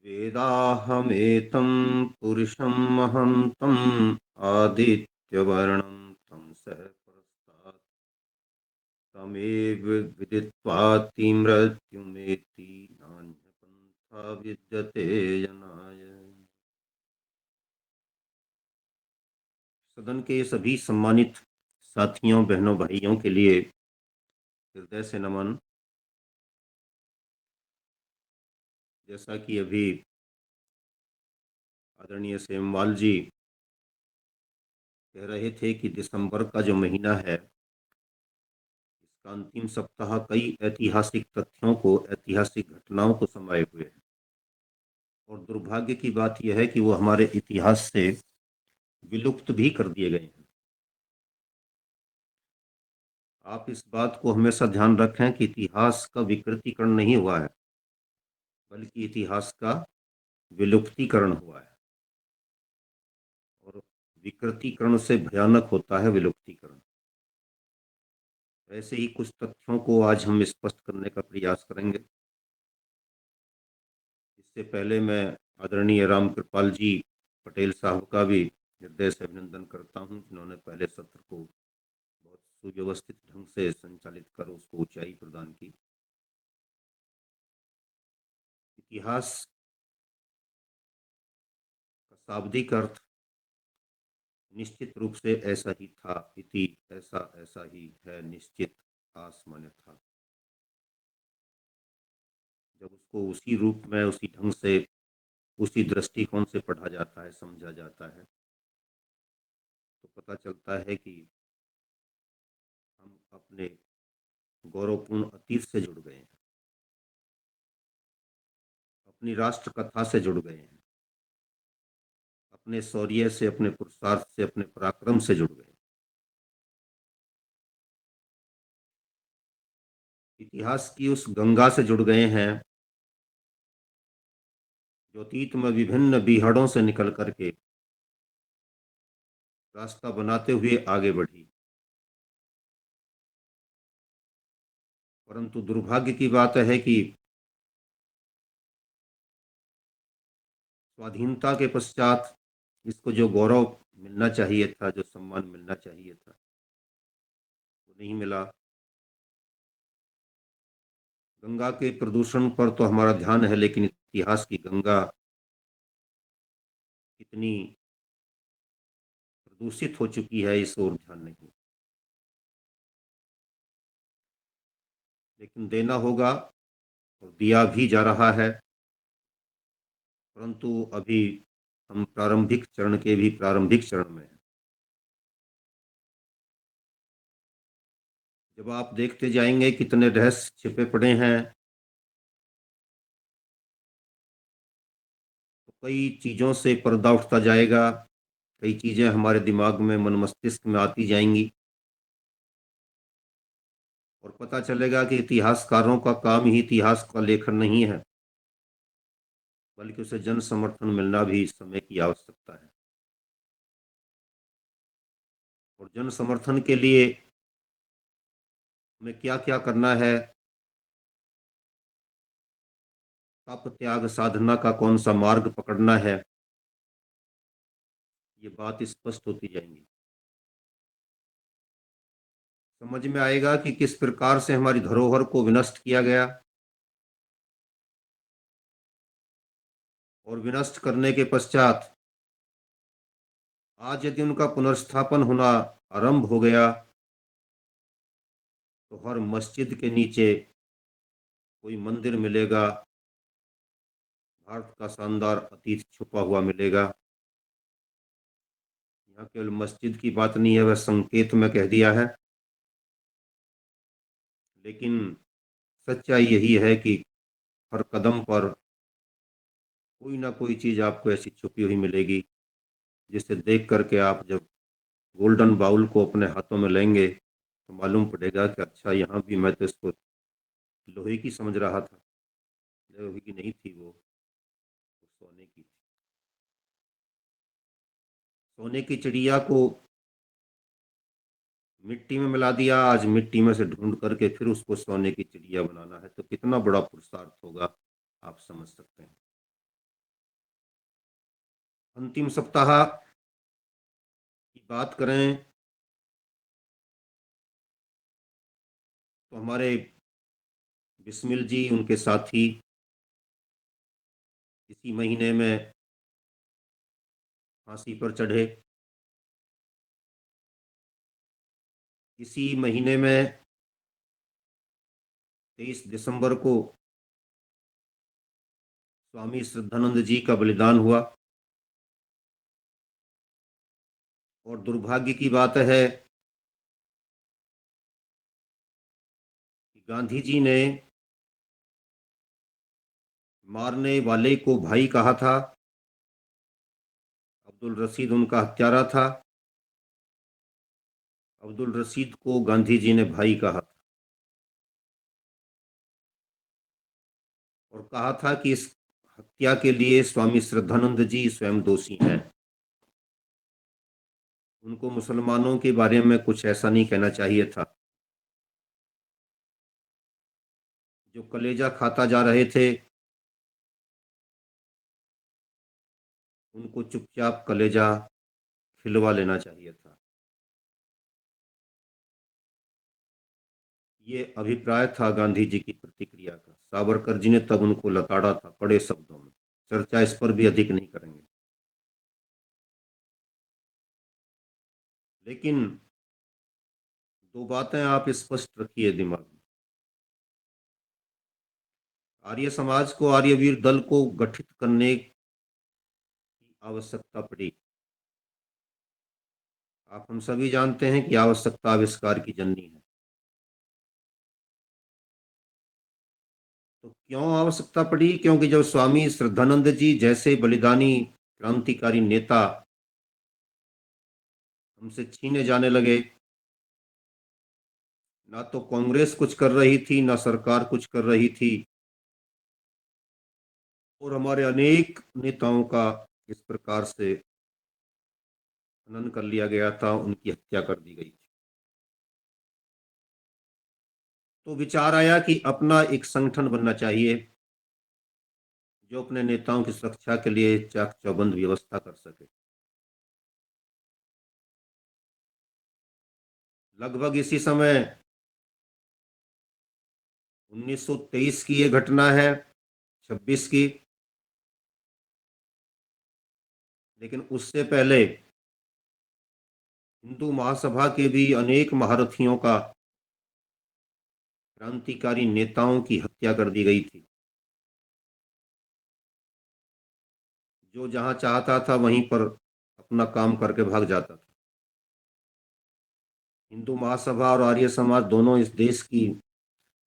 वेदाहमेतं पुरुषं महन्तम् आदित्यवर्णं तं सहस्रात् तमेव विदित्वाति मृत्युमेति नान्यपन्था विद्यते जनाय। सदन के सभी सम्मानित साथियों, बहनों, भाइयों के लिए हृदय से नमन। जैसा कि अभी आदरणीय सेमवाल जी कह रहे थे कि दिसंबर का जो महीना है, इसका अंतिम सप्ताह कई ऐतिहासिक तथ्यों को, ऐतिहासिक घटनाओं को समाये हुए है। और दुर्भाग्य की बात यह है कि वो हमारे इतिहास से विलुप्त भी कर दिए गए हैं। आप इस बात को हमेशा ध्यान रखें कि इतिहास का विकृतीकरण नहीं हुआ है, बल्कि इतिहास का विलुप्तीकरण हुआ है। और विकृतीकरण से भयानक होता है विलुप्तीकरण। ऐसे ही कुछ तथ्यों को आज हम स्पष्ट करने का प्रयास करेंगे। इससे पहले मैं आदरणीय राम कृपाल जी पटेल साहब का भी हृदय से अभिनंदन करता हूं, जिन्होंने पहले सत्र को बहुत सुव्यवस्थित ढंग से संचालित कर उसको ऊंचाई प्रदान की। इतिहास का शाब्दिक अर्थ निश्चित रूप से ऐसा ही था, इति ऐसा ऐसा ही है, निश्चित आस माने था। जब उसको उसी रूप में, उसी ढंग से, उसी दृष्टिकोण से पढ़ा जाता है, समझा जाता है, तो पता चलता है कि हम अपने गौरवपूर्ण अतीत से जुड़ गए हैं, अपनी राष्ट्र कथा से जुड़ गए हैं, अपने शौर्य से, अपने पुरुषार्थ से, अपने पराक्रम से जुड़ गए। इतिहास की उस गंगा से जुड़ गए हैं जो अतीत में विभिन्न बीहड़ों से निकल करके रास्ता बनाते हुए आगे बढ़ी। परंतु दुर्भाग्य की बात है कि स्वाधीनता के पश्चात इसको जो गौरव मिलना चाहिए था, जो सम्मान मिलना चाहिए था, वो नहीं मिला। गंगा के प्रदूषण पर तो हमारा ध्यान है, लेकिन इतिहास की गंगा कितनी प्रदूषित हो चुकी है, इस ओर ध्यान नहीं। लेकिन देना होगा, और दिया भी जा रहा है। परंतु अभी हम प्रारंभिक चरण के भी प्रारंभिक चरण में हैं। जब आप देखते जाएंगे कितने रहस्य छिपे पड़े हैं, तो कई चीजों से पर्दा उठता जाएगा, कई चीजें हमारे दिमाग में, मन मस्तिष्क में आती जाएंगी, और पता चलेगा कि इतिहासकारों का काम ही इतिहास का लेखन नहीं है, बल्कि उसे जन समर्थन मिलना भी समय की आवश्यकता है। और जन समर्थन के लिए हमें क्या क्या करना है, तप त्याग साधना का कौन सा मार्ग पकड़ना है, ये बात स्पष्ट होती जाएंगी। समझ में आएगा कि किस प्रकार से हमारी धरोहर को विनष्ट किया गया, और विनष्ट करने के पश्चात आज यदि उनका पुनर्स्थापन होना आरंभ हो गया, तो हर मस्जिद के नीचे कोई मंदिर मिलेगा, भारत का शानदार अतीत छुपा हुआ मिलेगा। यहाँ केवल मस्जिद की बात नहीं है, वह संकेत में कह दिया है, लेकिन सच्चाई यही है कि हर कदम पर कोई ना कोई चीज आपको ऐसी छुपी हुई मिलेगी, जिसे देख करके आप जब गोल्डन बाउल को अपने हाथों में लेंगे, तो मालूम पड़ेगा कि अच्छा, यहाँ भी मैं तो इसको लोहे की समझ रहा था। लोहे की नहीं थी, वो सोने की थी। सोने की चिड़िया को मिट्टी में मिला दिया, आज मिट्टी में से ढूंढ करके फिर उसको सोने की चिड़िया बनाना है, तो कितना बड़ा पुरुषार्थ होगा, आप समझ सकते हैं। अंतिम सप्ताह की बात करें तो हमारे बिस्मिल जी, उनके साथी, इसी महीने में फांसी पर चढ़े। इसी महीने में 23 दिसंबर को स्वामी श्रद्धानंद जी का बलिदान हुआ। और दुर्भाग्य की बात है कि गांधी जी ने मारने वाले को भाई कहा था। अब्दुल रशीद उनका हत्यारा था। अब्दुल रशीद को गांधी जी ने भाई कहा और कहा था कि इस हत्या के लिए स्वामी श्रद्धानंद जी स्वयं दोषी हैं। उनको मुसलमानों के बारे में कुछ ऐसा नहीं कहना चाहिए था। जो कलेजा खाता जा रहे थे, उनको चुपचाप कलेजा खिलवा लेना चाहिए था। ये अभिप्राय था गांधी जी की प्रतिक्रिया का। सावरकर जी ने तब उनको लताड़ा था कड़े शब्दों में। चर्चा इस पर भी अधिक नहीं करेंगे। लेकिन दो बातें आप स्पष्ट रखिए दिमाग में। आर्य समाज को, आर्यवीर दल को गठित करने की आवश्यकता पड़ी। आप हम सभी जानते हैं कि आवश्यकता आविष्कार की जननी है। तो क्यों आवश्यकता पड़ी? क्योंकि जब स्वामी श्रद्धानंद जी जैसे बलिदानी क्रांतिकारी नेता हमसे छीने जाने लगे, ना तो कांग्रेस कुछ कर रही थी, ना सरकार कुछ कर रही थी, और हमारे अनेक नेताओं का इस प्रकार से हनन कर लिया गया था, उनकी हत्या कर दी गई थी। तो विचार आया कि अपना एक संगठन बनना चाहिए जो अपने नेताओं की सुरक्षा के लिए चाक चौबंद व्यवस्था कर सके। लगभग इसी समय 1923 की ये घटना है, 26 की। लेकिन उससे पहले हिंदू महासभा के भी अनेक महारथियों का, क्रांतिकारी नेताओं की हत्या कर दी गई थी। जो जहां चाहता था वहीं पर अपना काम करके भाग जाता था। हिंदू महासभा और आर्य समाज दोनों इस देश की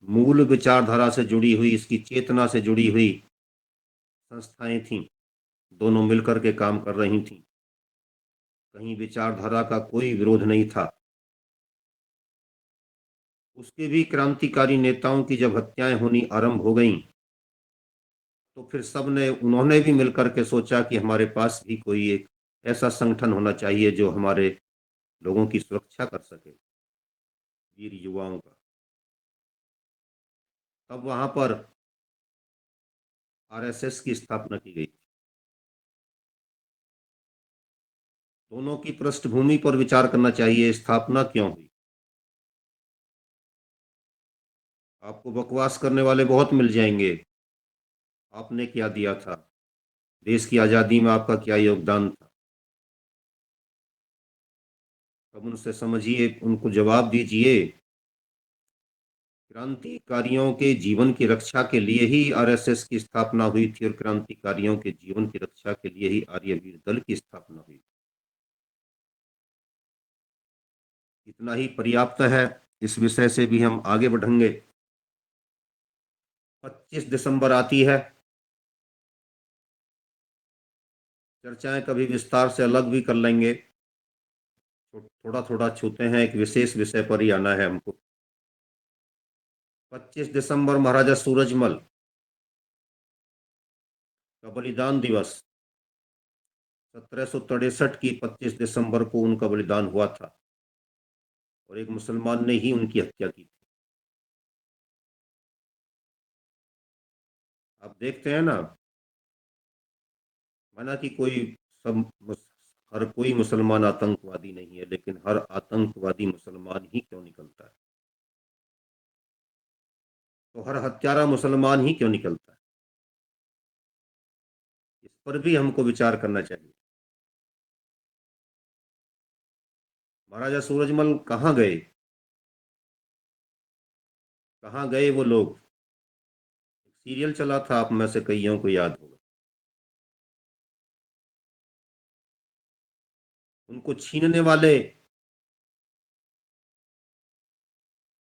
मूल विचारधारा से जुड़ी हुई, इसकी चेतना से जुड़ी हुई संस्थाएं थीं। दोनों मिलकर के काम कर रही थीं। कहीं विचारधारा का कोई विरोध नहीं था। उसके भी क्रांतिकारी नेताओं की जब हत्याएं होनी आरंभ हो गईं, तो फिर उन्होंने भी मिलकर के सोचा कि हमारे पास भी कोई एक ऐसा संगठन होना चाहिए जो हमारे लोगों की सुरक्षा कर सके, वीर युवाओं का। तब वहां पर आरएसएस की स्थापना की गई। दोनों की पृष्ठभूमि पर विचार करना चाहिए, स्थापना क्यों हुई। आपको बकवास करने वाले बहुत मिल जाएंगे। आपने क्या दिया था, देश की आजादी में आपका क्या योगदान था। तब उनसे समझिए, उनको जवाब दीजिए। क्रांतिकारियों के जीवन की रक्षा के लिए ही आरएसएस की स्थापना हुई थी और क्रांतिकारियों के जीवन की रक्षा के लिए ही आर्यवीर दल की स्थापना हुई। इतना ही पर्याप्त है। इस विषय से भी हम आगे बढ़ेंगे। 25 दिसंबर आती है। चर्चाएं कभी विस्तार से अलग भी कर लेंगे। थोड़ा थोड़ा छूते हैं, एक विशेष विषय पर ही आना है हमको। 25 दिसंबर महाराजा सूरजमल का बलिदान दिवस। 1763 की 25 दिसंबर को उनका बलिदान हुआ था और एक मुसलमान ने ही उनकी हत्या की थी। आप देखते हैं ना, माना कि कोई हर कोई मुसलमान आतंकवादी नहीं है, लेकिन हर आतंकवादी मुसलमान ही क्यों निकलता है? तो हर हत्यारा मुसलमान ही क्यों निकलता है? इस पर भी हमको विचार करना चाहिए। महाराजा सूरजमल कहाँ गए? कहाँ गए वो लोग? सीरियल चला था, आप में से कईयों को याद होगा। उनको छीनने वाले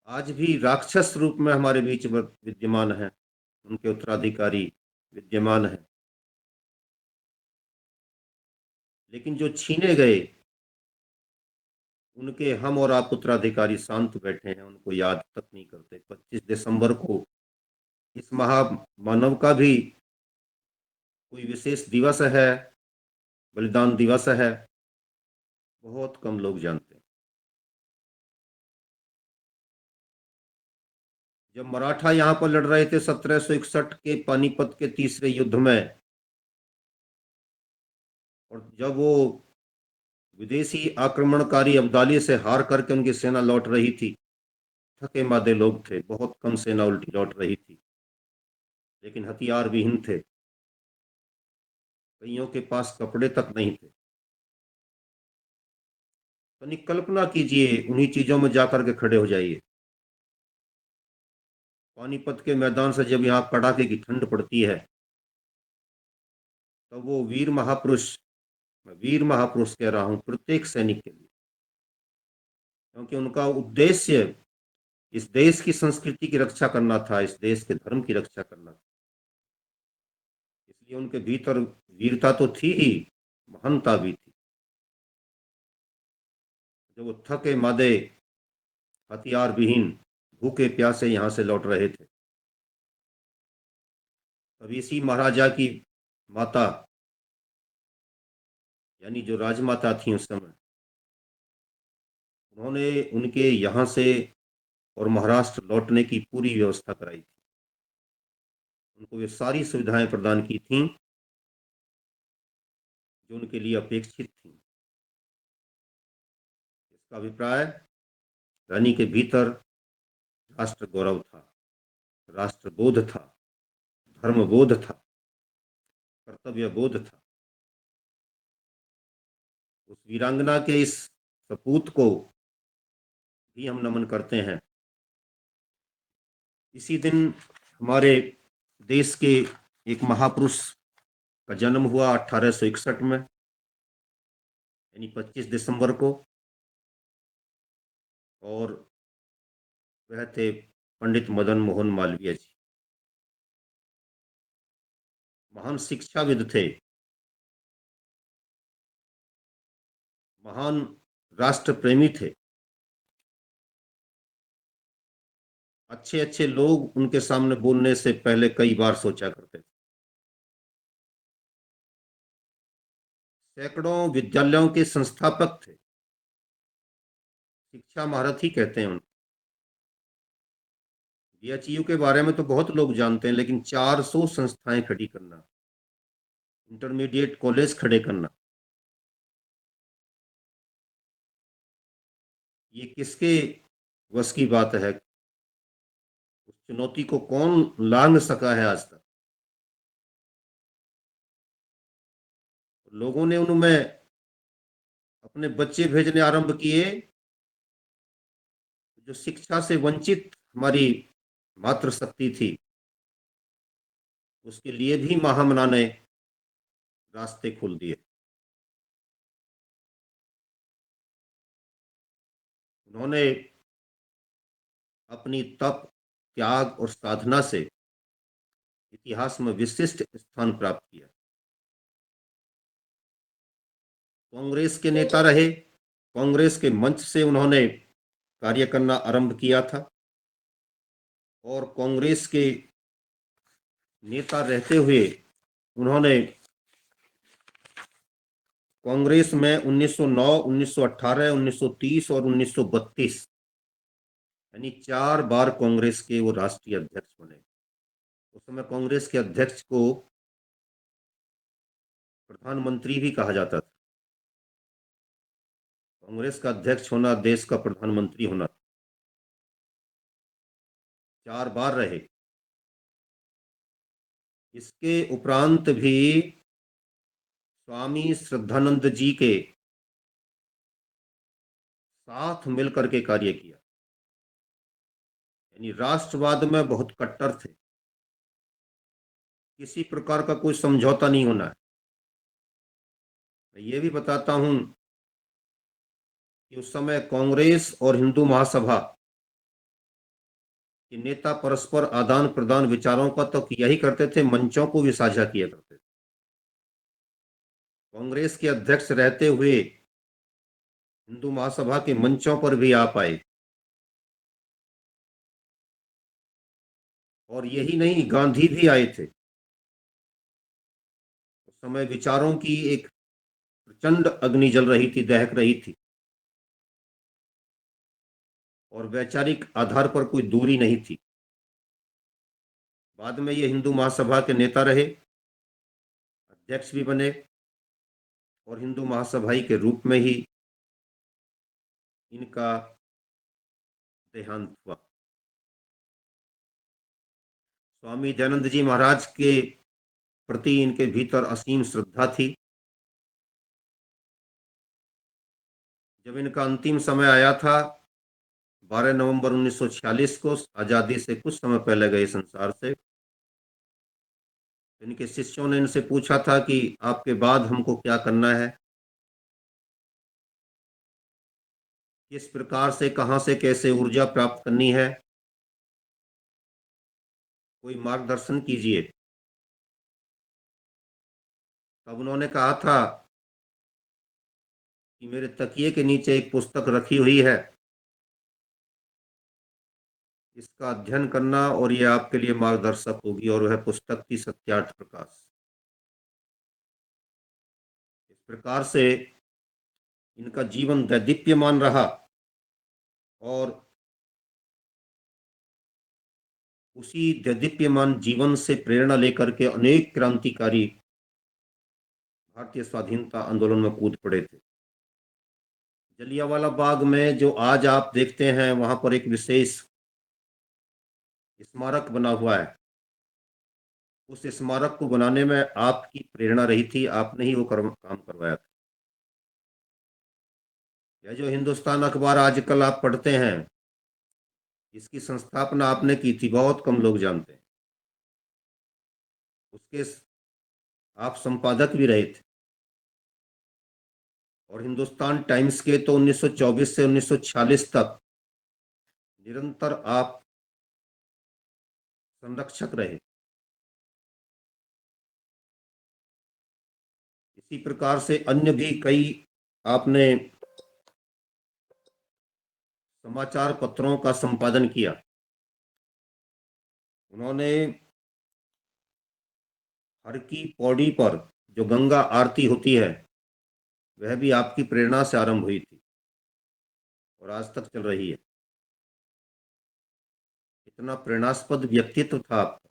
आज भी राक्षस रूप में हमारे बीच विद्यमान हैं, उनके उत्तराधिकारी विद्यमान हैं। लेकिन जो छीने गए, उनके हम और आप उत्तराधिकारी शांत बैठे हैं, उनको याद तक नहीं करते। 25 दिसंबर को इस महामानव का भी कोई विशेष दिवस है, बलिदान दिवस है, बहुत कम लोग जानते हैं। जब मराठा यहाँ पर लड़ रहे थे 1761 के पानीपत के तीसरे युद्ध में, और जब वो विदेशी आक्रमणकारी अब्दाली से हार करके उनकी सेना लौट रही थी, थके मादे लोग थे, बहुत कम सेना उल्टी लौट रही थी, लेकिन हथियार विहीन थे, कईयों के पास कपड़े तक नहीं थे। तो कल्पना कीजिए, उन्हीं चीजों में जाकर के खड़े हो जाइए। पानीपत के मैदान से जब यहाँ कड़ाके की ठंड पड़ती है, तो वो वीर महापुरुष, मैं वीर महापुरुष कह रहा हूं प्रत्येक सैनिक के लिए, क्योंकि उनका उद्देश्य इस देश की संस्कृति की रक्षा करना था, इस देश के धर्म की रक्षा करना था। इसलिए उनके भीतर वीरता तो थी ही, महानता भी थी। जब वो थके मादे, हथियार विहीन, भूखे प्यासे यहां से लौट रहे थे, तब इसी महाराजा की माता, यानी जो राजमाता थी उस समय, उन्होंने उनके यहाँ से और महाराष्ट्र लौटने की पूरी व्यवस्था कराई थी। उनको वे सारी सुविधाएं प्रदान की थीं जो उनके लिए अपेक्षित थी। इसका अभिप्राय, रानी के भीतर राष्ट्र गौरव था, राष्ट्र बोध था, धर्म बोध था, कर्तव्य बोध था। उस वीरांगना के इस सपूत को भी हम नमन करते हैं। इसी दिन हमारे देश के एक महापुरुष का जन्म हुआ 1861 में, यानी 25 दिसंबर को, और वह थे पंडित मदन मोहन मालवीय जी। महान शिक्षाविद थे, महान राष्ट्र प्रेमी थे। अच्छे अच्छे लोग उनके सामने बोलने से पहले कई बार सोचा करते थे। सैकड़ों विद्यालयों के संस्थापक थे, शिक्षा महारथी कहते हैं उनको। बीएचयू के बारे में तो बहुत लोग जानते हैं, लेकिन 400 संस्थाएं खड़ी करना, इंटरमीडिएट कॉलेज खड़े करना, ये किसके वश की बात है? उस चुनौती को कौन लांघ सका है आज तक? लोगों ने उनमें अपने बच्चे भेजने आरंभ किए। जो शिक्षा से वंचित हमारी मातृशक्ति थी, उसके लिए भी महामना ने रास्ते खोल दिए। उन्होंने अपनी तप, त्याग और साधना से इतिहास में विशिष्ट स्थान प्राप्त किया। कांग्रेस के नेता रहे, कांग्रेस के मंच से उन्होंने कार्य करना आरंभ किया था, और कांग्रेस के नेता रहते हुए उन्होंने कांग्रेस में 1909, 1918, 1930 और 1932, यानी 4 बार कांग्रेस के वो राष्ट्रीय अध्यक्ष बने। उस समय कांग्रेस के अध्यक्ष को प्रधानमंत्री भी कहा जाता था। कांग्रेस का अध्यक्ष होना देश का प्रधानमंत्री होना। 4 बार रहे। इसके उपरांत भी स्वामी श्रद्धानंद जी के साथ मिलकर के कार्य किया। यानी राष्ट्रवाद में बहुत कट्टर थे। किसी प्रकार का कोई समझौता नहीं होना है। मैं ये भी बताता हूं कि उस समय कांग्रेस और हिंदू महासभा के नेता परस्पर आदान प्रदान विचारों का तो किया ही करते थे, मंचों को भी साझा किया करते थे। कांग्रेस के अध्यक्ष रहते हुए हिंदू महासभा के मंचों पर भी आ पाए। और यही नहीं, गांधी भी आए थे। उस समय विचारों की एक प्रचंड अग्नि जल रही थी, दहक रही थी, और वैचारिक आधार पर कोई दूरी नहीं थी। बाद में ये हिंदू महासभा के नेता रहे, अध्यक्ष भी बने, और हिंदू महासभाई के रूप में ही इनका देहांत हुआ। स्वामी दयानंद जी महाराज के प्रति इनके भीतर असीम श्रद्धा थी। जब इनका अंतिम समय आया था 12 नवंबर 1946 को, आजादी से कुछ समय पहले गए संसार से, इनके शिष्यों ने इनसे पूछा था कि आपके बाद हमको क्या करना है, किस प्रकार से, कहां से, कैसे ऊर्जा प्राप्त करनी है, कोई मार्गदर्शन कीजिए। तब उन्होंने कहा था कि मेरे तकिए के नीचे एक पुस्तक रखी हुई है, इसका अध्ययन करना और ये आपके लिए मार्गदर्शक होगी। और वह पुस्तक थी सत्यार्थ प्रकाश। इस प्रकार से इनका जीवन दैदीप्यमान रहा, और उसी दैदीप्यमान जीवन से प्रेरणा लेकर के अनेक क्रांतिकारी भारतीय स्वाधीनता आंदोलन में कूद पड़े थे। जलियांवाला बाग में जो आज आप देखते हैं, वहां पर एक विशेष स्मारक बना हुआ है। उस स्मारक को बनाने में आपकी प्रेरणा रही थी, आपने ही वो काम करवाया था। यह जो हिंदुस्तान अखबार आजकल आप पढ़ते हैं, इसकी संस्थापना आपने की थी, बहुत कम लोग जानते हैं। उसके आप संपादक भी रहे थे। और हिंदुस्तान टाइम्स के तो 1924 से 1946 तक निरंतर आप संरक्षक रहे। इसी प्रकार से अन्य भी कई आपने समाचार पत्रों का संपादन किया। उन्होंने हर की पौड़ी पर जो गंगा आरती होती है, वह भी आपकी प्रेरणा से आरंभ हुई थी और आज तक चल रही है। इतना प्रेरणास्पद व्यक्तित्व था आपका।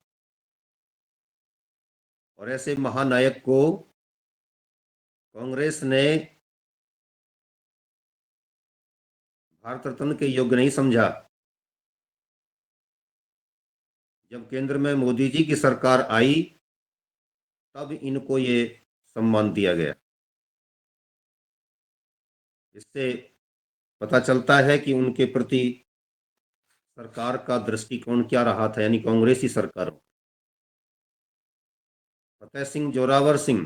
और ऐसे महानायक को कांग्रेस ने भारत रत्न के योग्य नहीं समझा। जब केंद्र में मोदी जी की सरकार आई, तब इनको ये सम्मान दिया गया। इससे पता चलता है कि उनके प्रति सरकार का दृष्टिकोण क्या रहा था, यानी कांग्रेसी सरकार। फतेह सिंह जोरावर सिंह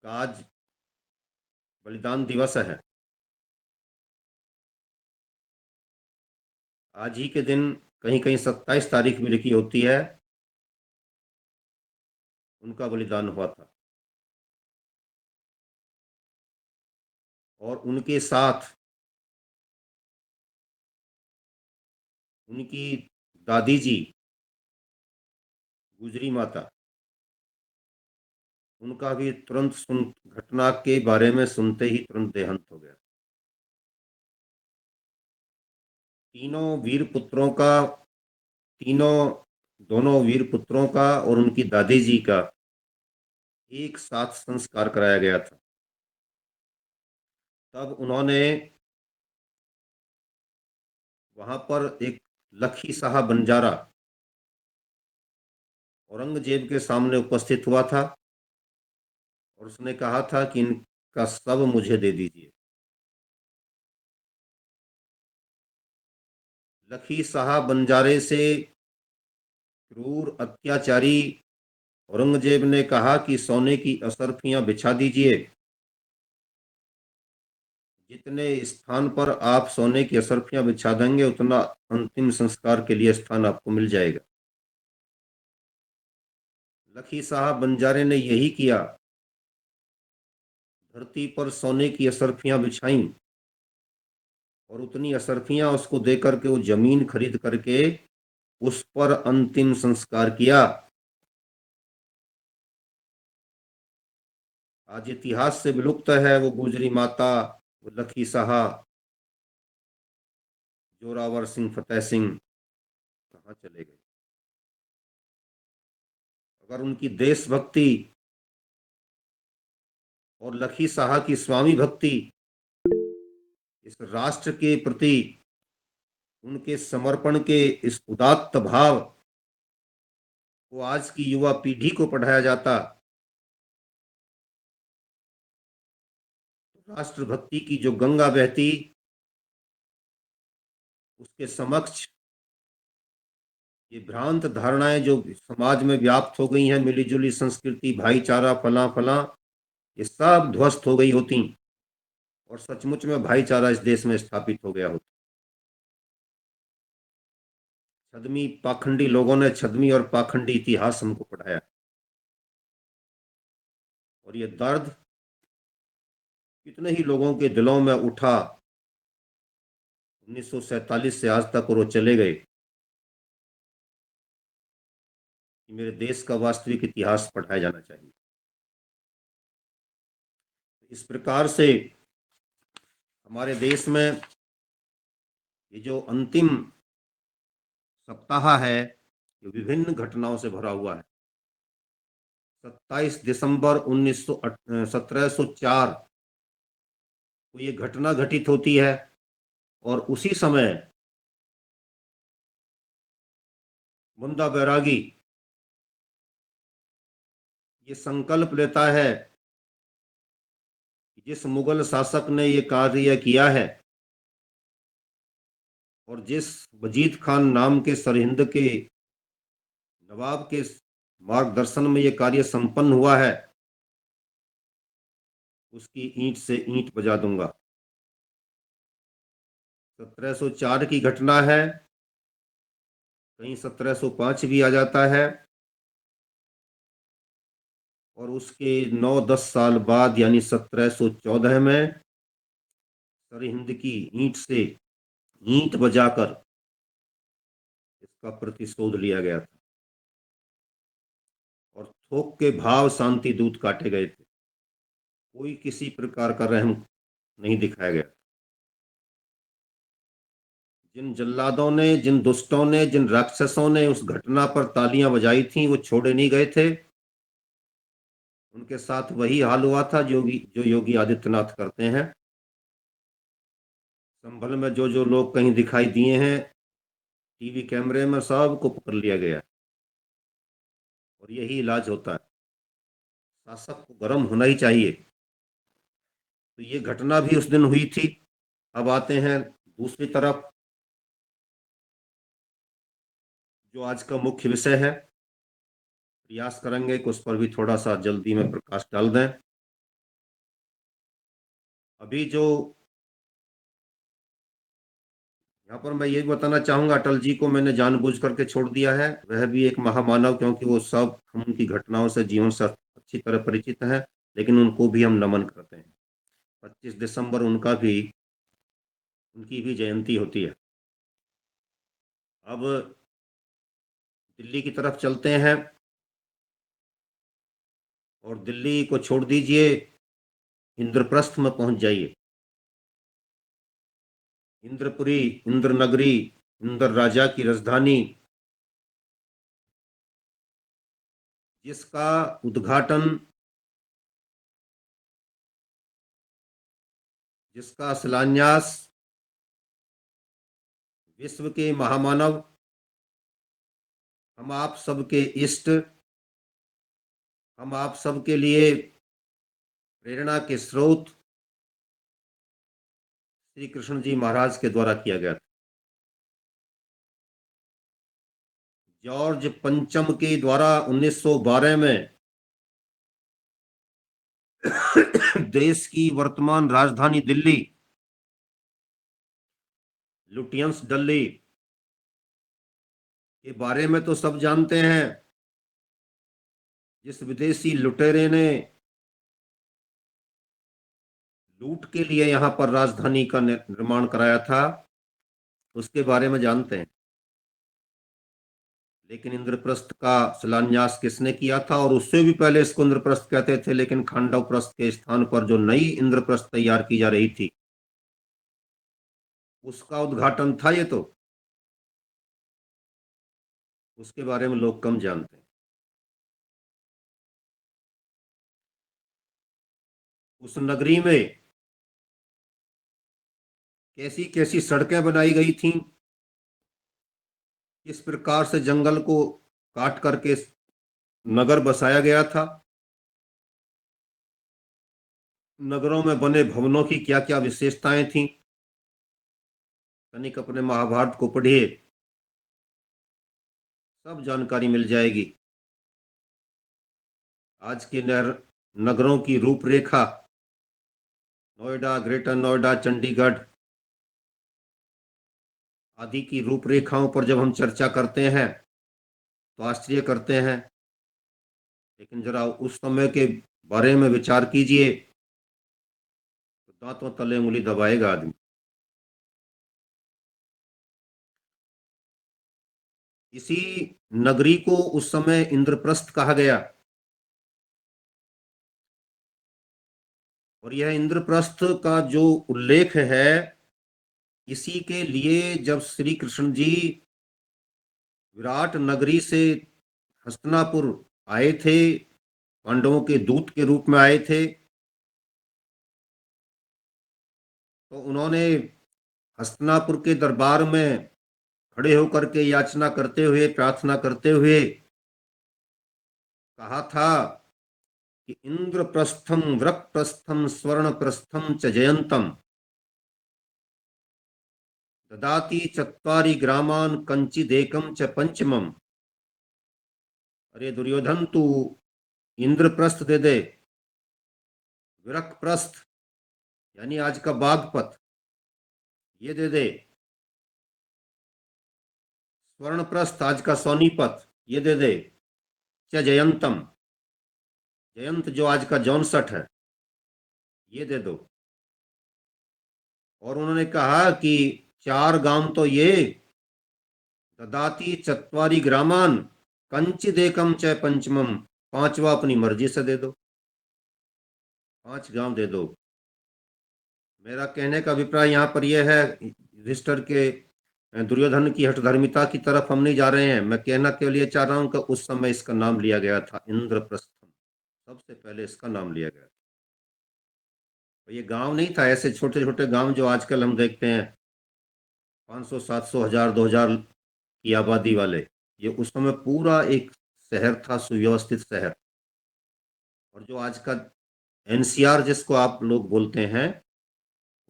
का आज बलिदान दिवस है। आज ही के दिन कहीं कहीं 27 तारीख भी लिखी होती है, उनका बलिदान हुआ था। और उनके साथ उनकी दादी जी, गुजरी माता, उनका भी तुरंत घटना के बारे में सुनते ही तुरंत देहांत हो गया। तीनों वीर पुत्रों का, तीनों दोनों वीर पुत्रों का और उनकी दादी जी का एक साथ संस्कार कराया गया था। तब उन्होंने वहां पर एक लखी साहब बंजारा औरंगजेब के सामने उपस्थित हुआ था और उसने कहा था कि इनका सब मुझे दे दीजिए। लखी साहब बंजारे से क्रूर अत्याचारी औरंगजेब ने कहा कि सोने की असरफियां बिछा दीजिए, जितने स्थान पर आप सोने की असरफियां बिछा देंगे उतना अंतिम संस्कार के लिए स्थान आपको मिल जाएगा। लखी साहब बंजारे ने यही किया, धरती पर सोने की असरफियां बिछाई और उतनी असरफियां उसको दे करके वो जमीन खरीद करके उस पर अंतिम संस्कार किया। आज इतिहास से विलुप्त है वो गुजरी माता, वो लखी साहब, जोरावर सिंह फतेह सिंह कहाँ चले गए। अगर उनकी देशभक्ति और लखी साहब की स्वामी भक्ति, इस राष्ट्र के प्रति उनके समर्पण के इस उदात्त भाव को आज की युवा पीढ़ी को पढ़ाया जाता, तो राष्ट्रभक्ति की जो गंगा बहती, उसके समक्ष ये भ्रांत धारणाएं जो समाज में व्याप्त हो गई हैं, मिलीजुली संस्कृति, भाईचारा, फला फला, ये सब ध्वस्त हो गई होती और सचमुच में भाईचारा इस देश में स्थापित हो गया होता। छद्मी पाखंडी लोगों ने छद्मी और पाखंडी इतिहास हमको पढ़ाया और ये दर्द कितने ही लोगों के दिलों में उठा। 1947 से आज तक और वो चले गए कि मेरे देश का वास्तविक इतिहास पढ़ाया जाना चाहिए। इस प्रकार से हमारे देश में ये जो अंतिम सप्ताह है ये विभिन्न घटनाओं से भरा हुआ है। 27 दिसंबर 1704 को ये घटना घटित होती है और उसी समय मुंदा बैरागी ये संकल्प लेता है कि जिस मुगल शासक ने ये कार्य किया है और जिस वजीद खान नाम के सरहिंद के नवाब के मार्गदर्शन में ये कार्य संपन्न हुआ है, उसकी ईंट से ईंट बजा दूंगा। 1704 की घटना है, कहीं 1705 भी आ जाता है और उसके 9-10 साल बाद यानी 1714 में सरहिंद की ईंट से ईंट बजाकर इसका प्रतिशोध लिया गया था और थोक के भाव शांति दूत काटे गए थे। कोई किसी प्रकार का रहम नहीं दिखाया गया। जिन जल्लादों ने, जिन दुष्टों ने, जिन राक्षसों ने उस घटना पर तालियां बजाई थी वो छोड़े नहीं गए थे। उनके साथ वही हाल हुआ था जो योगी आदित्यनाथ करते हैं। संभल में जो जो लोग कहीं दिखाई दिए हैं टीवी कैमरे में, सबको पकड़ लिया गया और यही इलाज होता है। शासक को गर्म होना ही चाहिए। तो ये घटना भी उस दिन हुई थी। अब आते हैं दूसरी तरफ, जो आज का मुख्य विषय है। प्रयास करेंगे कि उस पर भी थोड़ा सा जल्दी में प्रकाश डाल दें। अभी जो यहाँ पर मैं ये भी बताना चाहूंगा, अटल जी को मैंने जानबूझ करके छोड़ दिया है। वह भी एक महामानव, क्योंकि वो सब हम उनकी घटनाओं से, जीवन से अच्छी तरह परिचित हैं, लेकिन उनको भी हम नमन करते हैं। 25 दिसंबर उनकी भी जयंती होती है। अब दिल्ली की तरफ चलते हैं और दिल्ली को छोड़ दीजिए, इंद्रप्रस्थ में पहुंच जाइए। इंद्रपुरी, इंद्र नगरी, इंद्र राजा की राजधानी, जिसका उद्घाटन जिसका शिलान्यास विश्व के महामानव, हम आप सबके इष्ट, हम आप सबके लिए प्रेरणा के स्रोत श्री कृष्ण जी महाराज के द्वारा किया गया था। जॉर्ज पंचम के द्वारा 1912 में देश की वर्तमान राजधानी दिल्ली, लुटियंस दिल्ली के बारे में तो सब जानते हैं। जिस विदेशी लुटेरे ने लूट के लिए यहाँ पर राजधानी का निर्माण कराया था, उसके बारे में जानते हैं। लेकिन इंद्रप्रस्थ का शिलान्यास किसने किया था? और उससे भी पहले इसको इंद्रप्रस्थ कहते थे, लेकिन खांडव प्रस्थ के स्थान पर जो नई इंद्रप्रस्थ तैयार की जा रही थी, उसका उद्घाटन था ये। तो उसके बारे में लोग कम जानते हैं। उस नगरी में कैसी कैसी सड़कें बनाई गई थीं, किस प्रकार से जंगल को काट करके नगर बसाया गया था, नगरों में बने भवनों की क्या क्या विशेषताएं थीं, तनिक अपने महाभारत को पढ़िए, सब जानकारी मिल जाएगी। आज के नगरों की रूपरेखा, नोएडा, ग्रेटर नोएडा, चंडीगढ़ आदि की रूपरेखाओं पर जब हम चर्चा करते हैं तो आश्चर्य करते हैं। लेकिन जरा उस समय के बारे में विचार कीजिए तो दांतों तले उंगली दबाएगा आदमी। इसी नगरी को उस समय इंद्रप्रस्थ कहा गया। और यह इंद्रप्रस्थ का जो उल्लेख है, इसी के लिए जब श्री कृष्ण जी विराट नगरी से हस्तिनापुर आए थे, पांडवों के दूत के रूप में आए थे, तो उन्होंने हस्तिनापुर के दरबार में खड़े होकर के याचना करते हुए, प्रार्थना करते हुए कहा था कि इंद्रप्रस्थम वृकप्रस्थम स्वर्णप्रस्थम च जयंतम ददाति चत्वारि ग्रामान कंचिदेकम च पंचमम। अरे दुर्योधन, तू इंद्रप्रस्थ दे दे, विरकप्रस्थ यानी आज का बागपत ये दे दे, स्वर्णप्रस्थ आज का सोनीपत ये दे दे, च जयंतम, जयंत जो आज का जौनसठ है ये दे दो। और उन्होंने कहा कि 4 गांव तो ये, ददाती चत्वारी ग्रामान कंचिदेकम च पंचमम, 5वां अपनी मर्जी से दे दो, 5 गांव दे दो। मेरा कहने का अभिप्राय यहाँ पर यह है, युधिष्ठिर के दुर्योधन की हठधर्मिता की तरफ हम नहीं जा रहे हैं। मैं कहना के लिए चाह रहा हूं कि उस समय इसका नाम लिया गया था इंद्रप्रस्थम, सबसे पहले इसका नाम लिया गया था। तो ये गांव नहीं था ऐसे छोटे छोटे गांव जो आजकल हम देखते हैं, 500, 700, 1000, 2000 की आबादी वाले। ये उस समय पूरा एक शहर था, सुव्यवस्थित शहर। और जो आज का एनसीआर जिसको आप लोग बोलते हैं,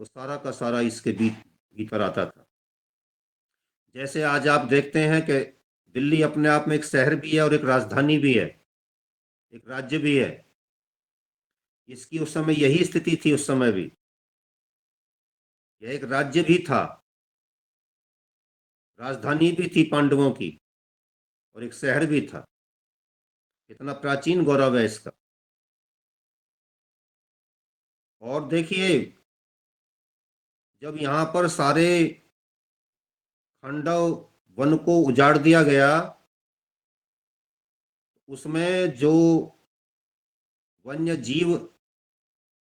वो सारा का सारा इसके भीतर आता था। जैसे आज आप देखते हैं कि दिल्ली अपने आप में एक शहर भी है और एक राजधानी भी है, एक राज्य भी है। इसकी उस समय यही स्थिति थी। उस समय भी यह एक राज्य भी था, राजधानी भी थी पांडवों की, और एक शहर भी था। कितना प्राचीन गौरव है इसका। और देखिए, जब यहाँ पर सारे खंडव वन को उजाड़ दिया गया, उसमें जो वन्य जीव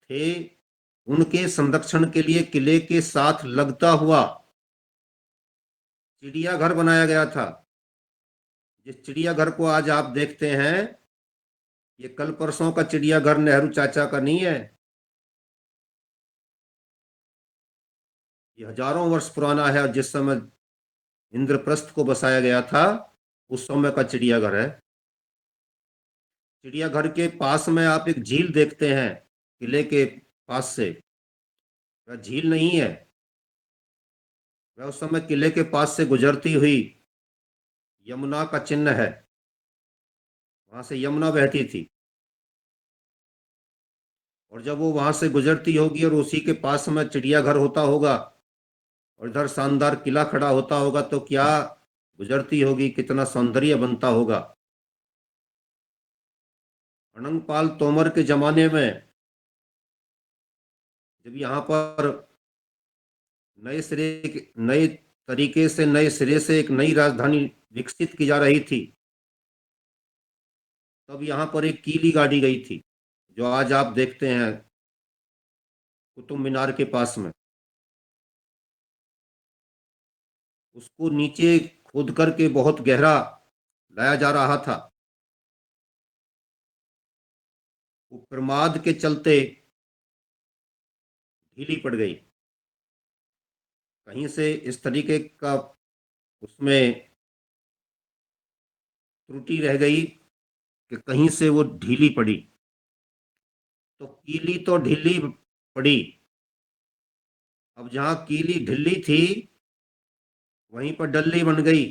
थे उनके संरक्षण के लिए किले के साथ लगता हुआ चिड़ियाघर बनाया गया था। जिस चिड़ियाघर को आज आप देखते हैं, ये कल परसों का चिड़ियाघर नेहरू चाचा का नहीं है। ये हजारों वर्ष पुराना है, और जिस समय इंद्रप्रस्थ को बसाया गया था उस समय का चिड़ियाघर है। चिड़ियाघर के पास में आप एक झील देखते हैं, किले के पास से। वह झील नहीं है, वह उस समय किले के पास से गुजरती हुई यमुना का चिन्ह है। वहां से यमुना बहती थी, और जब वो वहां से गुजरती होगी और उसी के पास में चिड़ियाघर होता होगा और इधर शानदार किला खड़ा होता होगा, तो क्या गुजरती होगी, कितना सौंदर्य बनता होगा। अनंगपाल तोमर के जमाने में जब यहाँ पर नए तरीके से, नए सिरे से एक नई राजधानी विकसित की जा रही थी, तब यहाँ पर एक कीली गाड़ी गई थी, जो आज आप देखते हैं कुतुब मीनार के पास में। उसको नीचे खोद करके बहुत गहरा लाया जा रहा था। वो प्रमाद के चलते ढीली पड़ गई। कहीं से इस तरीके का उसमें त्रुटि रह गई कि कहीं से वो ढीली पड़ी, तो कीली तो ढीली पड़ी। अब जहां कीली ढीली थी वहीं पर डल्ली बन गई,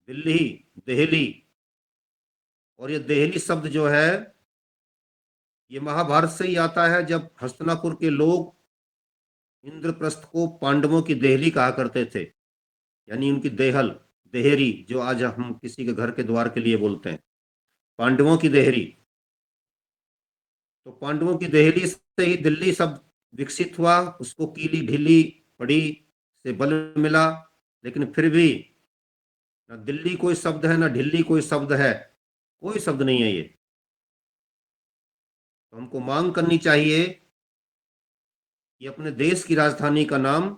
दिल्ली, देहली। और ये देहली शब्द जो है, ये महाभारत से ही आता है, जब हस्तिनापुर के लोग इंद्रप्रस्थ को पांडवों की देहली कहा करते थे, यानी उनकी देहल, देहरी, जो आज हम किसी के घर के द्वार के लिए बोलते हैं, पांडवों की देहरी। तो पांडवों की देहली से ही दिल्ली शब्द विकसित हुआ, उसको कीली ढीली पड़ी से बल मिला। लेकिन फिर भी ना दिल्ली कोई शब्द है, ना ढिल्ली कोई शब्द है, कोई शब्द नहीं है ये। तो हमको मांग करनी चाहिए कि अपने देश की राजधानी का नाम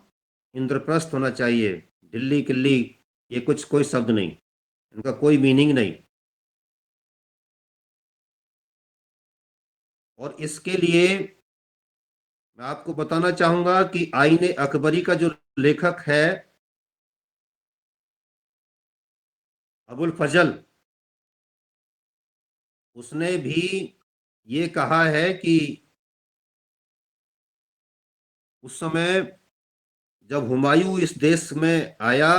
इंद्रप्रस्थ होना चाहिए। दिल्ली किल्ली ये कुछ कोई शब्द नहीं, इनका कोई मीनिंग नहीं। और इसके लिए मैं आपको बताना चाहूंगा कि आईने अकबरी का जो लेखक है अबुल फजल, उसने भी ये कहा है कि उस समय जब हुमायूं इस देश में आया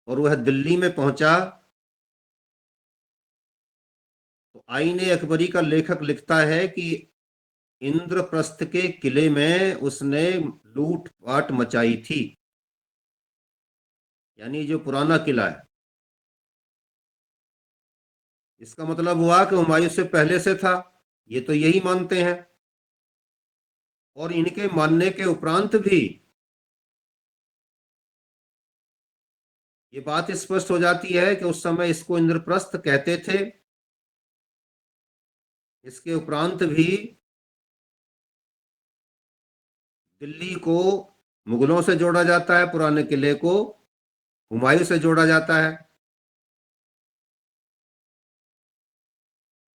और वह दिल्ली में पहुंचा, तो आईने अकबरी का लेखक लिखता है कि इंद्रप्रस्थ के किले में उसने लूट पाट मचाई थी। यानी जो पुराना किला है, इसका मतलब हुआ कि हुमायूं से पहले से था, ये तो यही मानते हैं। और इनके मानने के उपरांत भी ये बात स्पष्ट हो जाती है कि उस समय इसको इंद्रप्रस्थ कहते थे। इसके उपरांत भी दिल्ली को मुगलों से जोड़ा जाता है, पुराने किले को हुमायूं से जोड़ा जाता है,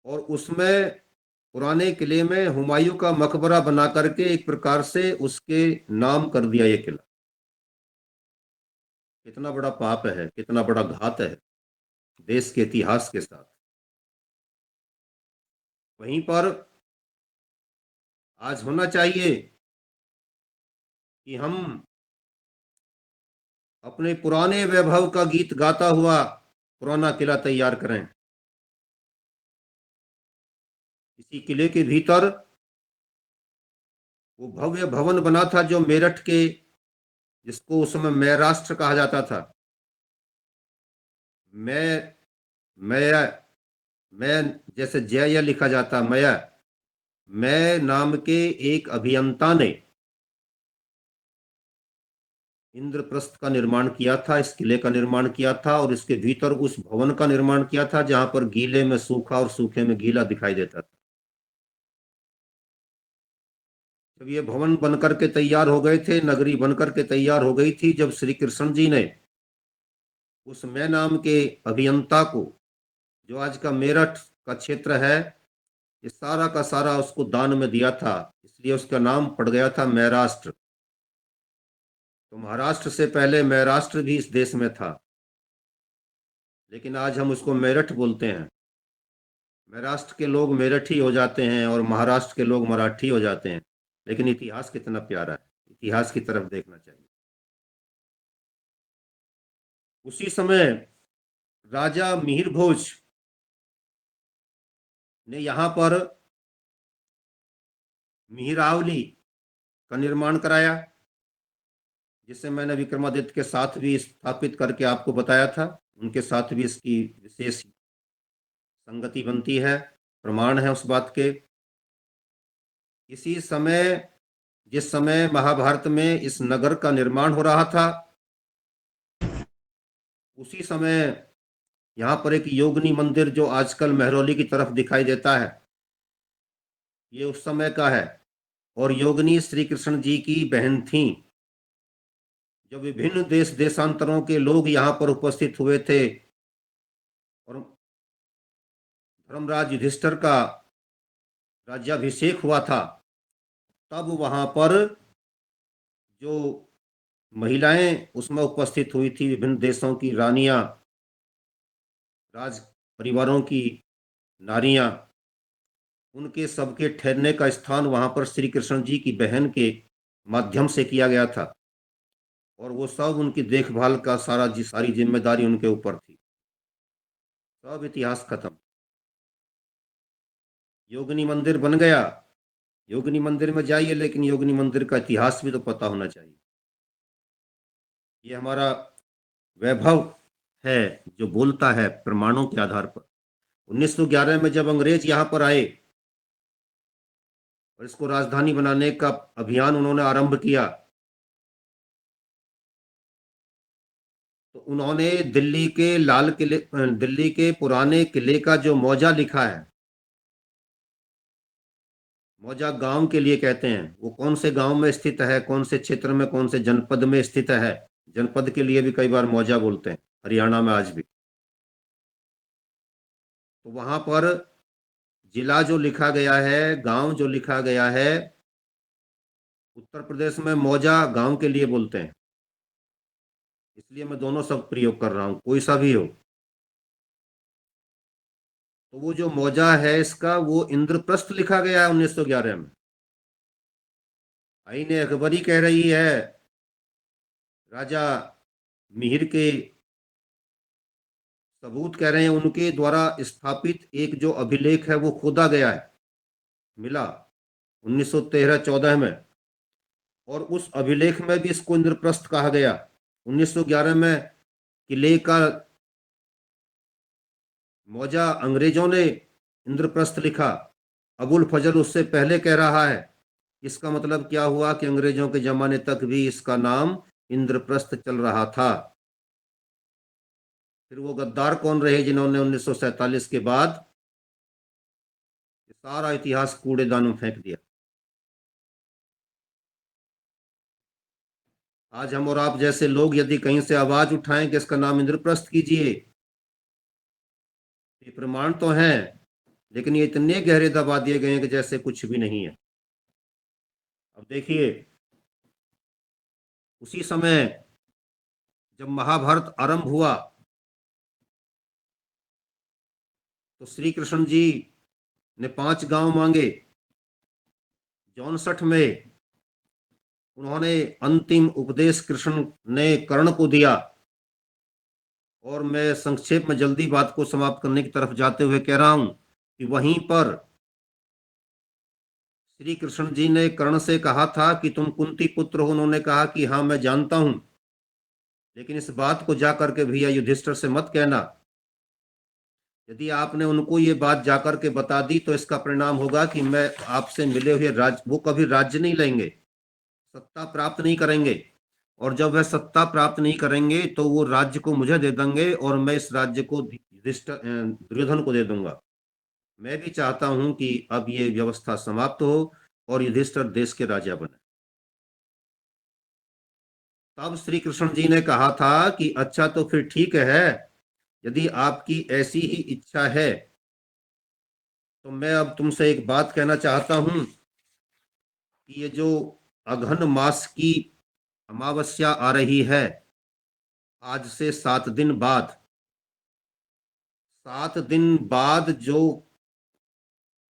और उसमें पुराने किले में हुमायूं का मकबरा बना करके एक प्रकार से उसके नाम कर दिया ये किला। कितना बड़ा पाप है, कितना बड़ा घात है देश के इतिहास के साथ। वहीं पर आज होना चाहिए कि हम अपने पुराने वैभव का गीत गाता हुआ पुराना किला तैयार करें। इसी किले के भीतर वो भव्य भवन बना था, जो मेरठ के, जिसको उस समय मैं राष्ट्र कहा जाता था। मैं मैं मैं जैसे जय या लिखा जाता, मैं नाम के एक अभियंता ने इंद्रप्रस्थ का निर्माण किया था, इस किले का निर्माण किया था, और इसके भीतर उस भवन का निर्माण किया था जहां पर गीले में सूखा और सूखे में गीला दिखाई देता था। जब ये भवन बनकर के तैयार हो गए थे, नगरी बनकर के तैयार हो गई थी, जब श्री कृष्ण जी ने उस मैं नाम के अभियंता को, जो आज का मेरठ का क्षेत्र है, ये सारा का सारा उसको दान में दिया था, इसलिए उसका नाम पड़ गया था महाराष्ट्र। तो महाराष्ट्र से पहले महाराष्ट्र भी इस देश में था, लेकिन आज हम उसको मेरठ बोलते हैं। महाराष्ट्र के लोग मेरठी हो जाते हैं और महाराष्ट्र के लोग मराठी हो जाते हैं, लेकिन इतिहास कितना प्यारा है, इतिहास की तरफ देखना चाहिए। उसी समय राजा मिहिर भोज ने यहाँ पर मिहिरावली का निर्माण कराया, जिसे मैंने विक्रमादित्य के साथ भी स्थापित करके आपको बताया था। उनके साथ भी इसकी विशेष संगति बनती है, प्रमाण है उस बात के। इसी समय, जिस समय महाभारत में इस नगर का निर्माण हो रहा था, उसी समय यहाँ पर एक योगिनी मंदिर जो आजकल महरौली की तरफ दिखाई देता है, ये उस समय का है। और योगिनी श्री कृष्ण जी की बहन थी। जब विभिन्न देश देशांतरों के लोग यहाँ पर उपस्थित हुए थे और धर्मराज युधिष्ठिर का राज्याभिषेक हुआ था, तब वहां पर जो महिलाएं उसमें उपस्थित हुई थी, विभिन्न देशों की रानियां, राज परिवारों की नारियां, उनके सबके ठहरने का स्थान वहां पर श्री कृष्ण जी की बहन के माध्यम से किया गया था, और वो सब उनकी देखभाल का सारी जिम्मेदारी उनके ऊपर थी। सब इतिहास खत्म। योगिनी मंदिर बन गया, योगिनी मंदिर में जाइए, लेकिन योगिनी मंदिर का इतिहास भी तो पता होना चाहिए। ये हमारा वैभव है जो बोलता है प्रमाणों के आधार पर। 1911 में जब अंग्रेज यहाँ पर आए और इसको राजधानी बनाने का अभियान उन्होंने आरंभ किया, तो उन्होंने दिल्ली के लाल किले, दिल्ली के पुराने किले का जो मौजा लिखा है, मौजा गांव के लिए कहते हैं, वो कौन से गांव में स्थित है, कौन से क्षेत्र में, कौन से जनपद में स्थित है, जनपद के लिए भी कई बार मौजा बोलते हैं हरियाणा में आज भी। तो वहां पर जिला जो लिखा गया है, गांव जो लिखा गया है, उत्तर प्रदेश में मौजा गांव के लिए बोलते हैं, इसलिए मैं दोनों शब्द प्रयोग कर रहा हूं, कोई सा भी हो। तो वो जो मौजा है इसका, वो इंद्रप्रस्थ लिखा गया है 1911 में। आईने अकबरी कह रही है, राजा मिहिर के सबूत कह रहे हैं, उनके द्वारा स्थापित एक जो अभिलेख है वो खोदा गया है, मिला 1913-14 में, और उस अभिलेख में भी इसको इंद्रप्रस्थ कहा गया। 1911 में किले का मौजा अंग्रेजों ने इंद्रप्रस्थ लिखा, अबुल फजल उससे पहले कह रहा है। इसका मतलब क्या हुआ कि अंग्रेजों के जमाने तक भी इसका नाम इंद्रप्रस्थ चल रहा था। फिर वो गद्दार कौन रहे जिन्होंने 1947 के बाद सारा इतिहास कूड़ेदान में फेंक दिया। आज हम और आप जैसे लोग यदि कहीं से आवाज उठाएं कि इसका नाम इंद्रप्रस्थ कीजिए, ये प्रमाण तो हैं, लेकिन ये इतने गहरे दबा दिए गए हैं कि जैसे कुछ भी नहीं है। अब देखिए, उसी समय जब महाभारत आरंभ हुआ, तो श्री कृष्ण जी ने 5 गांव मांगे। 64 में उन्होंने अंतिम उपदेश कृष्ण ने कर्ण को दिया। और मैं संक्षेप में जल्दी बात को समाप्त करने की तरफ जाते हुए कह रहा हूं कि वहीं पर श्री कृष्ण जी ने कर्ण से कहा था कि तुम कुंती पुत्र हो। उन्होंने कहा कि हाँ मैं जानता हूं, लेकिन इस बात को जाकर के भैया युधिष्ठिर से मत कहना। यदि आपने उनको ये बात जाकर के बता दी तो इसका परिणाम होगा कि मैं आपसे मिले हुए वो कभी राज्य नहीं लेंगे, सत्ता प्राप्त नहीं करेंगे, और जब वह सत्ता प्राप्त नहीं करेंगे तो वो राज्य को मुझे दे देंगे और मैं इस राज्य को दुर्योधन को दे दूंगा। मैं भी चाहता हूं कि अब ये व्यवस्था समाप्त हो और युधिष्ठिर देश के राजा बने। तब श्री कृष्ण जी ने कहा था कि अच्छा तो फिर ठीक है, यदि आपकी ऐसी ही इच्छा है तो मैं अब तुमसे एक बात कहना चाहता हूं कि ये जो अघन मास की अमावस्या आ रही है, आज से 7 दिन बाद, 7 दिन बाद जो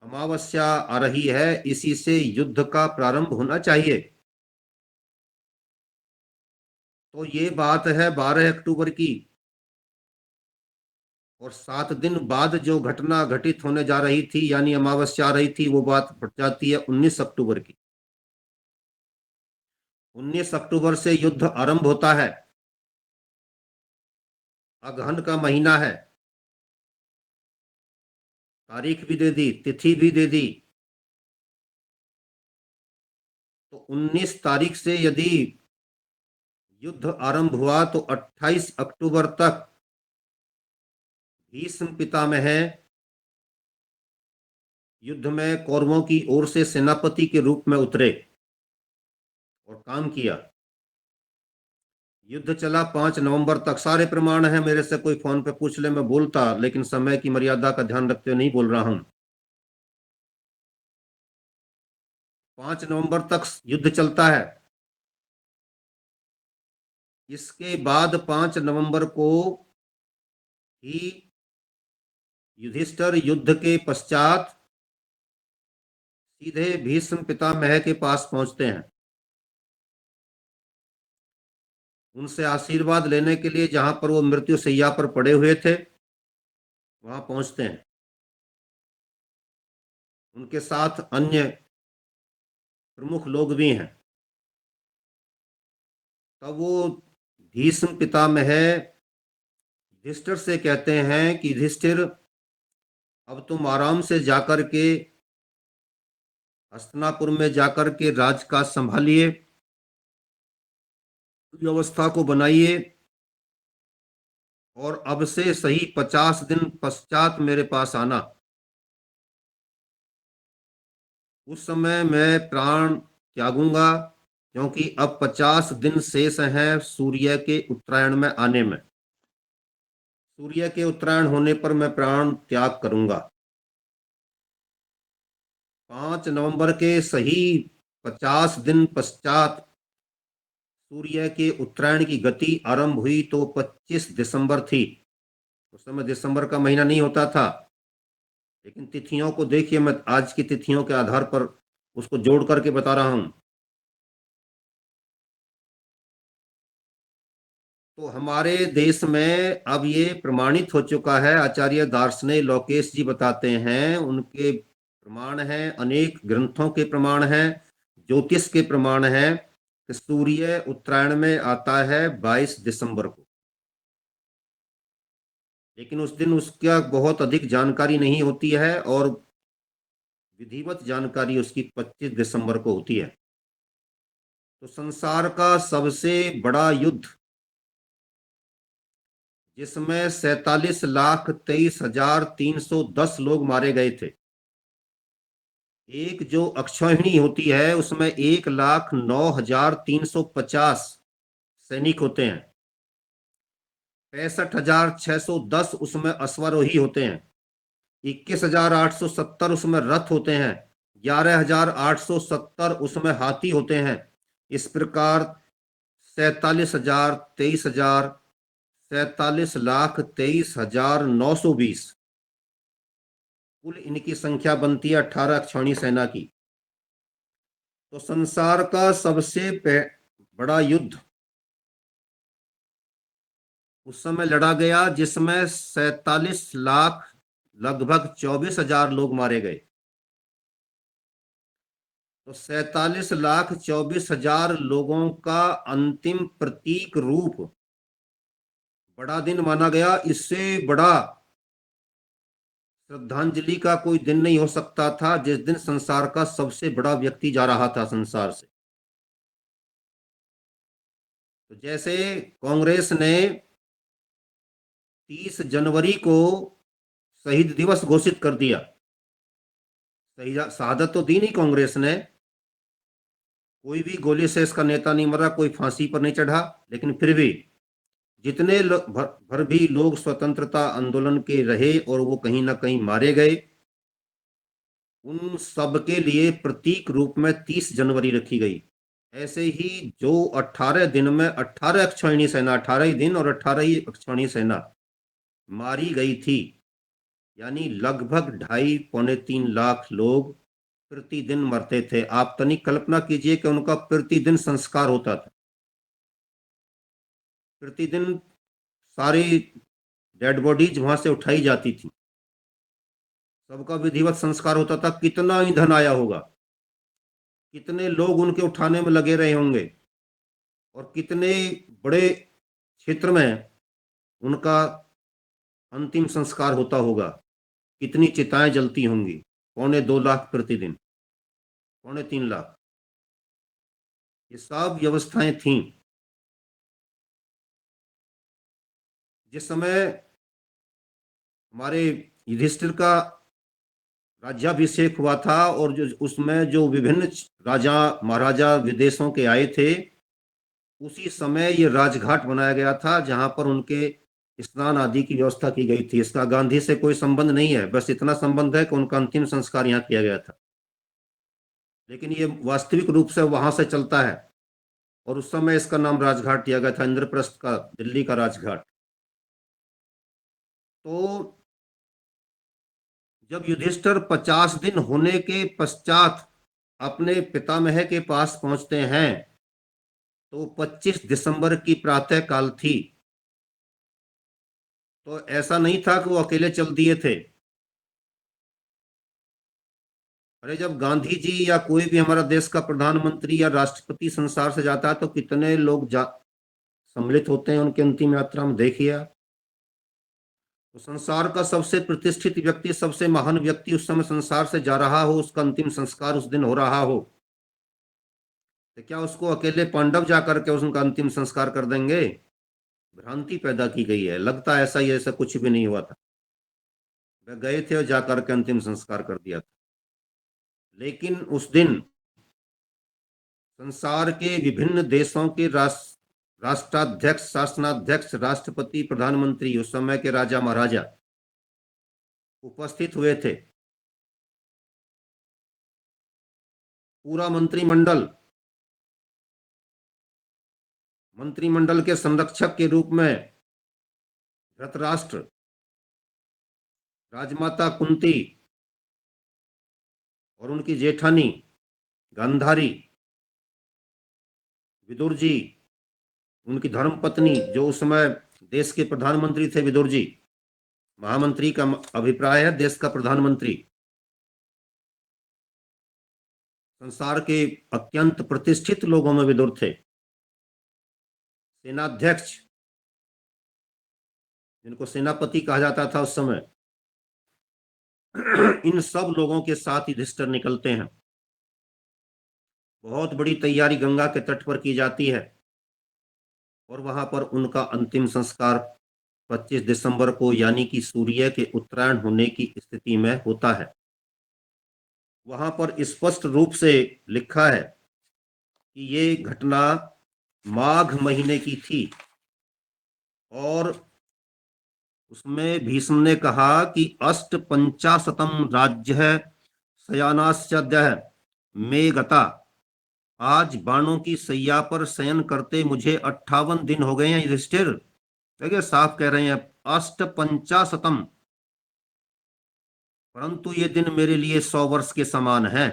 अमावस्या आ रही है, इसी से युद्ध का प्रारंभ होना चाहिए। तो ये बात है 12 अक्टूबर की, और 7 दिन बाद जो घटना घटित होने जा रही थी, यानी अमावस्या आ रही थी, वो बात बढ़ जाती है 19 अक्टूबर की। 19 अक्टूबर से युद्ध आरंभ होता है। अगहन का महीना है, तारीख भी दे दी, तिथि भी दे दी। तो 19 तारीख से यदि युद्ध आरंभ हुआ तो 28 अक्टूबर तक भीष्म पितामह युद्ध में कौरवों की ओर से सेनापति के रूप में उतरे और काम किया। युद्ध चला 5 नवंबर तक। सारे प्रमाण हैं मेरे से, कोई फोन पे पूछ ले, मैं बोलता, लेकिन समय की मर्यादा का ध्यान रखते हुए नहीं बोल रहा हूं। 5 नवंबर तक युद्ध चलता है। इसके बाद 5 नवंबर को ही युधिष्ठिर युद्ध के पश्चात सीधे भीष्म पितामह के पास पहुंचते हैं। उनसे आशीर्वाद लेने के लिए, जहां पर वो मृत्यु शैया पर पड़े हुए थे, वहां पहुंचते हैं। उनके साथ अन्य प्रमुख लोग भी हैं। तब वो भीष्म पितामह युधिष्ठिर से कहते हैं कि युधिष्ठिर, अब तुम आराम से जाकर के हस्तिनापुर में जाकर के राजकाज संभालिए, व्यवस्था को बनाइए, और अब से सही 50 दिन पश्चात मेरे पास आना। उस समय मैं प्राण त्यागूंगा, क्योंकि अब 50 दिन शेष हैं सूर्य के उत्तरायण में आने में। सूर्य के उत्तरायण होने पर मैं प्राण त्याग करूंगा। 5 नवंबर के सही 50 दिन पश्चात सूर्य के उत्तरायण की गति आरंभ हुई। तो 25 दिसंबर थी। उस समय दिसंबर का महीना नहीं होता था, लेकिन तिथियों को देखिए, मैं आज की तिथियों के आधार पर उसको जोड़ करके बता रहा हूं। तो हमारे देश में अब ये प्रमाणित हो चुका है। आचार्य दार्शनिक लोकेश जी बताते हैं, उनके प्रमाण हैं, अनेक ग्रंथों के प्रमाण हैं, ज्योतिष के प्रमाण हैं कि सूर्य उत्तरायण में आता है 22 दिसंबर को। लेकिन उस दिन उसका बहुत अधिक जानकारी नहीं होती है, और विधिवत जानकारी उसकी 25 दिसंबर को होती है। तो संसार का सबसे बड़ा युद्ध, जिसमें 47,23,310 लोग मारे गए थे। एक जो अक्षौहिणी होती है, उसमें 1,09,350 सैनिक होते हैं। 65,610 उसमें अश्वारोही होते हैं। 21,870 उसमें रथ होते हैं। 11,870 उसमें हाथी होते हैं। इस प्रकार 47,000, 23,000, 47,23,920 कुल इनकी संख्या बनती है 18 अक्षौणी सेना की। तो संसार का सबसे बड़ा युद्ध उस समय लड़ा गया, जिसमें 47 लाख, लगभग 24,000 लोग मारे गए। तो 47,24,000 लोगों का अंतिम प्रतीक रूप बड़ा दिन माना गया। इससे बड़ा श्रद्धांजलि का कोई दिन नहीं हो सकता था, जिस दिन संसार का सबसे बड़ा व्यक्ति जा रहा था संसार से। तो जैसे कांग्रेस ने 30 जनवरी को शहीद दिवस घोषित कर दिया। शहादत तो दी नहीं कांग्रेस ने, कोई भी गोली से इसका नेता नहीं मरा, कोई फांसी पर नहीं चढ़ा, लेकिन फिर भी जितने भर भी लोग स्वतंत्रता आंदोलन के रहे और वो कहीं ना कहीं मारे गए। उन सब के लिए प्रतीक रूप में 30 जनवरी रखी गई। ऐसे ही जो 18 दिन में 18 अक्षौहिणी सेना, 18 ही दिन और 18 ही अक्षौहिणी सेना मारी गई थी, यानी लगभग 2.5 पौने 3 लाख लोग प्रतिदिन मरते थे। आप तनिक कल्पना कीजिए कि उनका प्रतिदिन संस्कार होता था। प्रतिदिन सारी डेड बॉडीज वहां से उठाई जाती थी, सबका विधिवत संस्कार होता था। कितना ईंधन आया होगा, कितने लोग उनके उठाने में लगे रहे होंगे, और कितने बड़े क्षेत्र में उनका अंतिम संस्कार होता होगा, कितनी चिताएं जलती होंगी। 2.25 लाख प्रतिदिन, 3.25 लाख, ये सब व्यवस्थाएं थीं। जिस समय हमारे युधिष्ठिर का राज्याभिषेक हुआ था, और जो उसमें जो विभिन्न राजा महाराजा विदेशों के आए थे, उसी समय ये राजघाट बनाया गया था जहां पर उनके स्नान आदि की व्यवस्था की गई थी। इसका गांधी से कोई संबंध नहीं है, बस इतना संबंध है कि उनका अंतिम संस्कार यहाँ किया गया था। लेकिन ये वास्तविक रूप से वहां से चलता है, और उस समय इसका नाम राजघाट दिया गया था, इंद्रप्रस्थ का, दिल्ली का राजघाट। तो जब युधिष्ठिर 50 दिन होने के पश्चात अपने पितामह के पास पहुंचते हैं, तो 25 दिसंबर की प्रातः काल थी। तो ऐसा नहीं था कि वो अकेले चल दिए थे। अरे जब गांधी जी या कोई भी हमारा देश का प्रधानमंत्री या राष्ट्रपति संसार से जाता है, तो कितने लोग सम्मिलित होते हैं उनकी अंतिम यात्रा में, देखिए आप। तो संसार का सबसे प्रतिष्ठित व्यक्ति, सबसे महान व्यक्ति उस समय संसार से जा रहा हो, उसका अंतिम संस्कार उस दिन हो रहा हो, तो क्या उसको अकेले पांडव जाकर के उनका अंतिम संस्कार कर देंगे? भ्रांति पैदा की गई है, लगता है ऐसा ही, ऐसा कुछ भी नहीं हुआ था। वे गए थे और जाकर के अंतिम संस्कार कर दिया था। लेकिन उस दिन संसार के विभिन्न देशों के राष्ट्राध्यक्ष, शासनाध्यक्ष, राष्ट्रपति, प्रधानमंत्री, उस समय के राजा महाराजा उपस्थित हुए थे। पूरा मंत्रिमंडल के संरक्षक के रूप में धृतराष्ट्र, राजमाता कुंती और उनकी जेठानी गांधारी, विदुर जी, उनकी धर्मपत्नी, जो उस समय देश के प्रधानमंत्री थे, विदुर जी, महामंत्री का अभिप्राय है देश का प्रधानमंत्री, संसार के अत्यंत प्रतिष्ठित लोगों में विदुर थे। सेनाध्यक्ष, जिनको सेनापति कहा जाता था उस समय, इन सब लोगों के साथ युधिष्ठिर निकलते हैं। बहुत बड़ी तैयारी गंगा के तट पर की जाती है, और वहां पर उनका अंतिम संस्कार 25 दिसंबर को, यानी कि सूर्य के उत्तरायण होने की स्थिति में होता है। वहां पर स्पष्ट रूप से लिखा है कि ये घटना माघ महीने की थी, और उसमें भीष्म ने कहा कि 8 पंचाशतम राज्य शयानास्यद्यः मे गता, आज बाणों की सैया पर शयन करते मुझे 58 दिन हो गए हैं युधिष्ठिर। देखिए साफ कह रहे हैं 8 पंचाशतम, परंतु ये दिन मेरे लिए 100 वर्ष के समान है।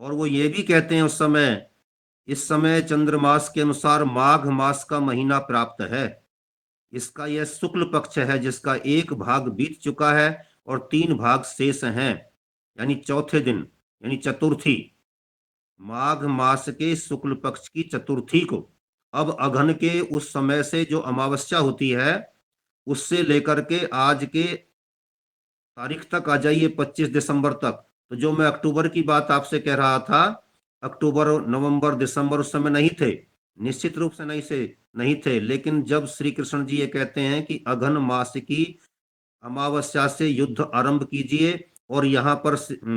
और वो ये भी कहते हैं उस समय, इस समय चंद्रमास के अनुसार माघ मास का महीना प्राप्त है। इसका यह शुक्ल पक्ष है, जिसका एक भाग बीत चुका है और 3 भाग शेष हैं, यानी चौथे दिन, यानी चतुर्थी, माघ मास के शुक्ल पक्ष की चतुर्थी को। अब अघन के उस समय से जो अमावस्या होती है, उससे लेकर के आज के तारीख तक आ जाइए, 25 दिसंबर तक। तो जो मैं अक्टूबर की बात आपसे कह रहा था, अक्टूबर, नवंबर, दिसंबर उस समय नहीं थे, निश्चित रूप से नहीं थे। लेकिन जब श्री कृष्ण जी ये कहते हैं कि अघन मास की अमावस्या से युद्ध आरंभ कीजिए, और यहाँ पर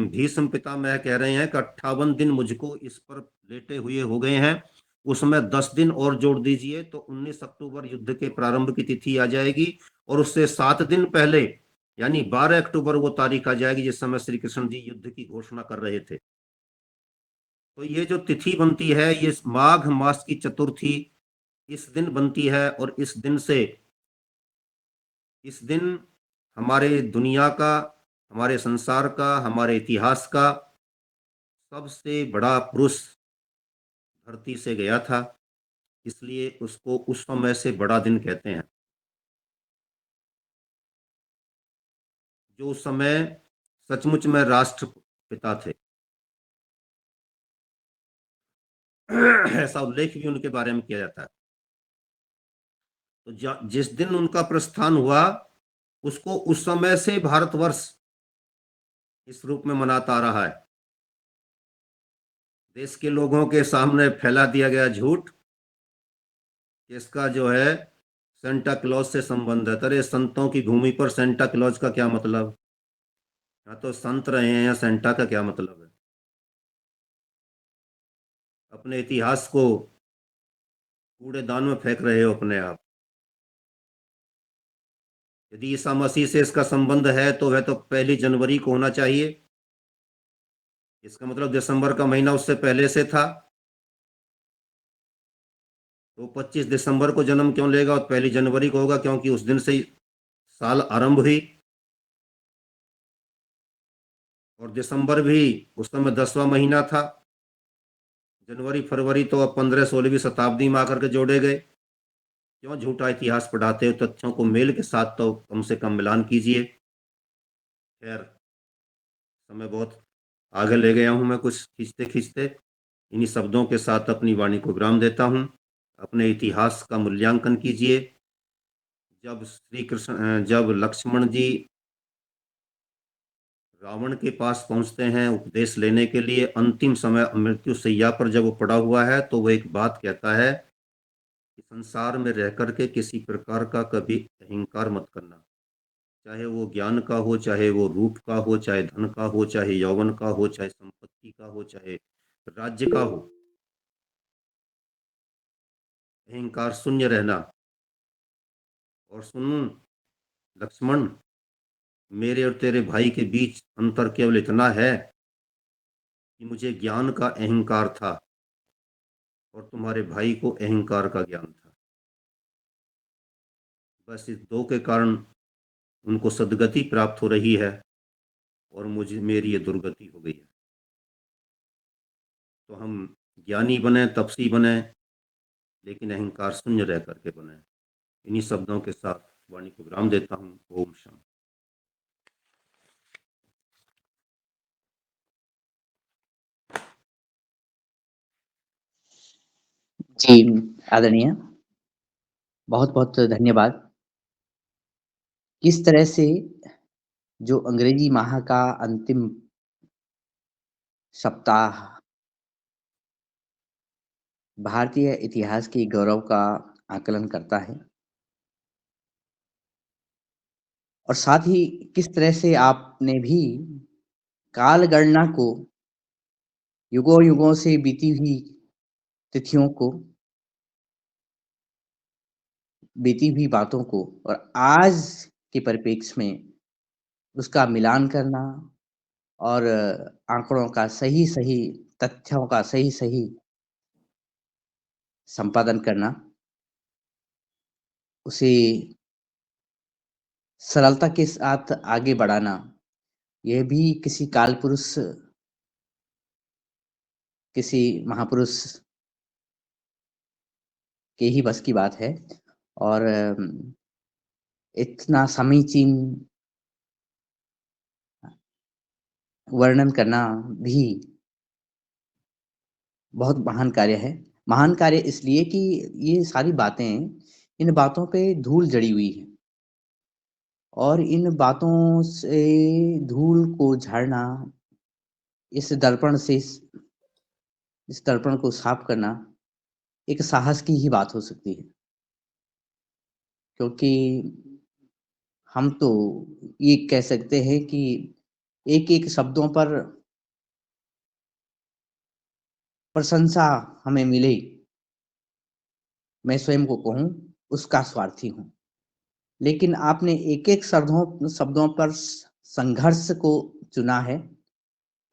भीष्म पितामह कह रहे हैं कि 58 दिन मुझको इस पर लेटे हुए हो गए हैं, उसमें 10 दिन और जोड़ दीजिए तो 19 अक्टूबर युद्ध के प्रारंभ की तिथि आ जाएगी। और उससे 7 दिन पहले, यानी 12 अक्टूबर वो तारीख आ जाएगी जिस समय श्री कृष्ण जी युद्ध की घोषणा कर रहे थे। तो ये जो तिथि बनती है ये माघ मास की चतुर्थी इस दिन बनती है, और इस दिन हमारे दुनिया का, हमारे संसार का, हमारे इतिहास का सबसे बड़ा पुरुष धरती से गया था, इसलिए उसको उस समय से बड़ा दिन कहते हैं। जो उस समय सचमुच में राष्ट्रपिता थे। ऐसा उल्लेख भी उनके बारे में किया जाता है। तो जिस दिन उनका प्रस्थान हुआ उसको उस समय से भारतवर्ष इस रूप में मनाता आ रहा है। देश के लोगों के सामने फैला दिया गया झूठ कि इसका जो है सेंटा क्लॉज से संबंध है। अरे संतों की भूमि पर सेंटा क्लॉज का क्या मतलब? यहाँ तो संत रहे हैं, या सेंटा का क्या मतलब है? अपने इतिहास को कूड़ेदान में फेंक रहे हो अपने आप। यदि ईसा मसीह से इसका संबंध है तो वह तो 1 जनवरी को होना चाहिए। इसका मतलब दिसंबर का महीना उससे पहले से था। तो 25 दिसंबर को जन्म क्यों लेगा और 1 जनवरी को होगा? क्योंकि उस दिन से ही साल आरंभ हुई। और दिसंबर भी उस समय 10वां महीना था। जनवरी फरवरी तो अब 15 16वीं शताब्दी में आकर के जोड़े गए। क्यों झूठा इतिहास पढ़ाते हो? तथ्यों को मेल के साथ तो कम से कम मिलान कीजिए। खैर, समय बहुत आगे ले गया हूं मैं कुछ खींचते खींचते। इन्हीं शब्दों के साथ अपनी वाणी को विराम देता हूं। अपने इतिहास का मूल्यांकन कीजिए। जब लक्ष्मण जी रावण के पास पहुंचते हैं उपदेश लेने के लिए, अंतिम समय मृत्यु शैया पर जब वो पड़ा हुआ है, तो वो एक बात कहता है कि संसार में रह करके किसी प्रकार का कभी अहंकार मत करना। चाहे वो ज्ञान का हो, चाहे वो रूप का हो, चाहे धन का हो, चाहे यौवन का हो, चाहे संपत्ति का हो, चाहे राज्य का हो। अहंकार शून्य रहना। और सुन लक्ष्मण, मेरे और तेरे भाई के बीच अंतर केवल इतना है कि मुझे ज्ञान का अहंकार था और तुम्हारे भाई को अहंकार का ज्ञान था। बस इस दो के कारण उनको सदगति प्राप्त हो रही है और मुझे मेरी ये दुर्गति हो गई है। तो हम ज्ञानी बने, तपसी बने, लेकिन अहंकार शून्य रह करके बने। इन्हीं शब्दों के साथ वाणी को विराम देता हूँ। ओम शांति। जी, आदरणीय, बहुत बहुत धन्यवाद। किस तरह से जो अंग्रेजी माह का अंतिम सप्ताह भारतीय इतिहास के गौरव का आकलन करता है, और साथ ही किस तरह से आपने भी काल गणना को, युगों युगों से बीती हुई तिथियों को, बीती हुई बातों को और आज के परिप्रेक्ष्य में उसका मिलान करना और आंकड़ों का सही-सही, तथ्यों का सही-सही संपादन करना, उसे सरलता के साथ आगे बढ़ाना, यह भी किसी काल पुरुष, किसी महापुरुष के ही बस की बात है। और इतना समीचीन वर्णन करना भी बहुत महान कार्य है। महान कार्य इसलिए कि ये सारी बातें, इन बातों पे धूल जड़ी हुई है, और इन बातों से धूल को झाड़ना, इस दर्पण से इस दर्पण को साफ करना एक साहस की ही बात हो सकती है। क्योंकि हम तो ये कह सकते हैं कि एक-एक शब्दों पर प्रशंसा हमें मिले, मैं स्वयं को कहूँ, उसका स्वार्थी हूँ। लेकिन आपने एक-एक शब्दों पर संघर्ष को चुना है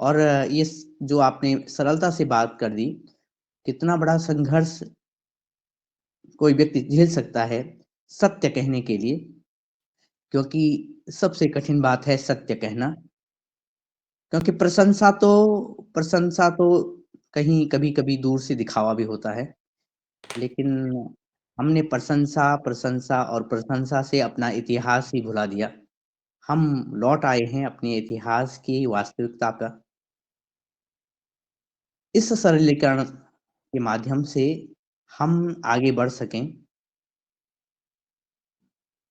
और ये जो आपने सरलता से बात कर दी, कितना बड़ा संघर्ष कोई व्यक्ति झेल सकता है सत्य कहने के लिए, क्योंकि सबसे कठिन बात है सत्य कहना। क्योंकि प्रशंसा तो कहीं कभी-कभी दूर से दिखावा भी होता है। लेकिन हमने प्रशंसा और प्रशंसा से अपना इतिहास ही भुला दिया। हम लौट आए हैं अपने इतिहास की वास्तविकता पर। इस सरलीकरण के माध्यम से हम आगे बढ़ सकें,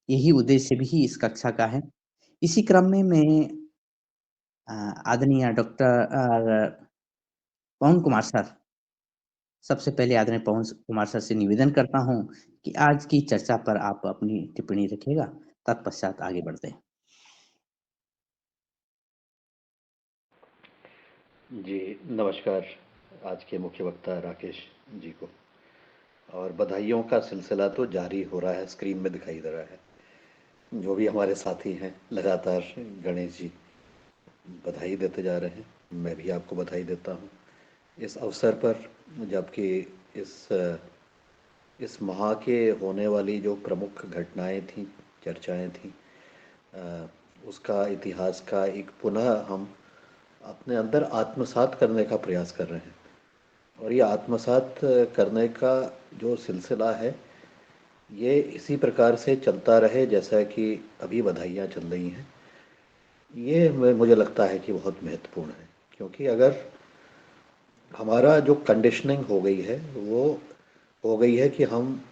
यही उद्देश्य भी इस कक्षा का है। इसी क्रम में मैं अ, आदरणीय पवन कुमार सर, सबसे पहले आदरणीय पवन कुमार सर से निवेदन करता हूँ कि आज की चर्चा पर आप अपनी टिप्पणी रखिएगा, तत्पश्चात आगे बढ़ते हैं। जी, नमस्कार आज के मुख्य वक्ता राकेश जी को। और बधाइयों का सिलसिला तो जारी हो रहा है, स्क्रीन में दिखाई दे रहा है। जो भी हमारे साथी हैं लगातार गणेश जी बधाई देते जा रहे हैं, मैं भी आपको बधाई देता हूँ इस अवसर पर। जबकि इस इस माह के होने वाली जो प्रमुख घटनाएं थीं, चर्चाएं थीं, उसका इतिहास का एक पुनः हम अपने अंदर आत्मसात करने का प्रयास कर रहे हैं। और ये आत्मसात करने का जो सिलसिला है, ये इसी प्रकार से चलता रहे जैसा कि अभी बधाइयाँ चल रही हैं। ये मुझे लगता है कि बहुत महत्वपूर्ण है, क्योंकि अगर हमारा जो कंडीशनिंग हो गई है वो हो गई है कि हम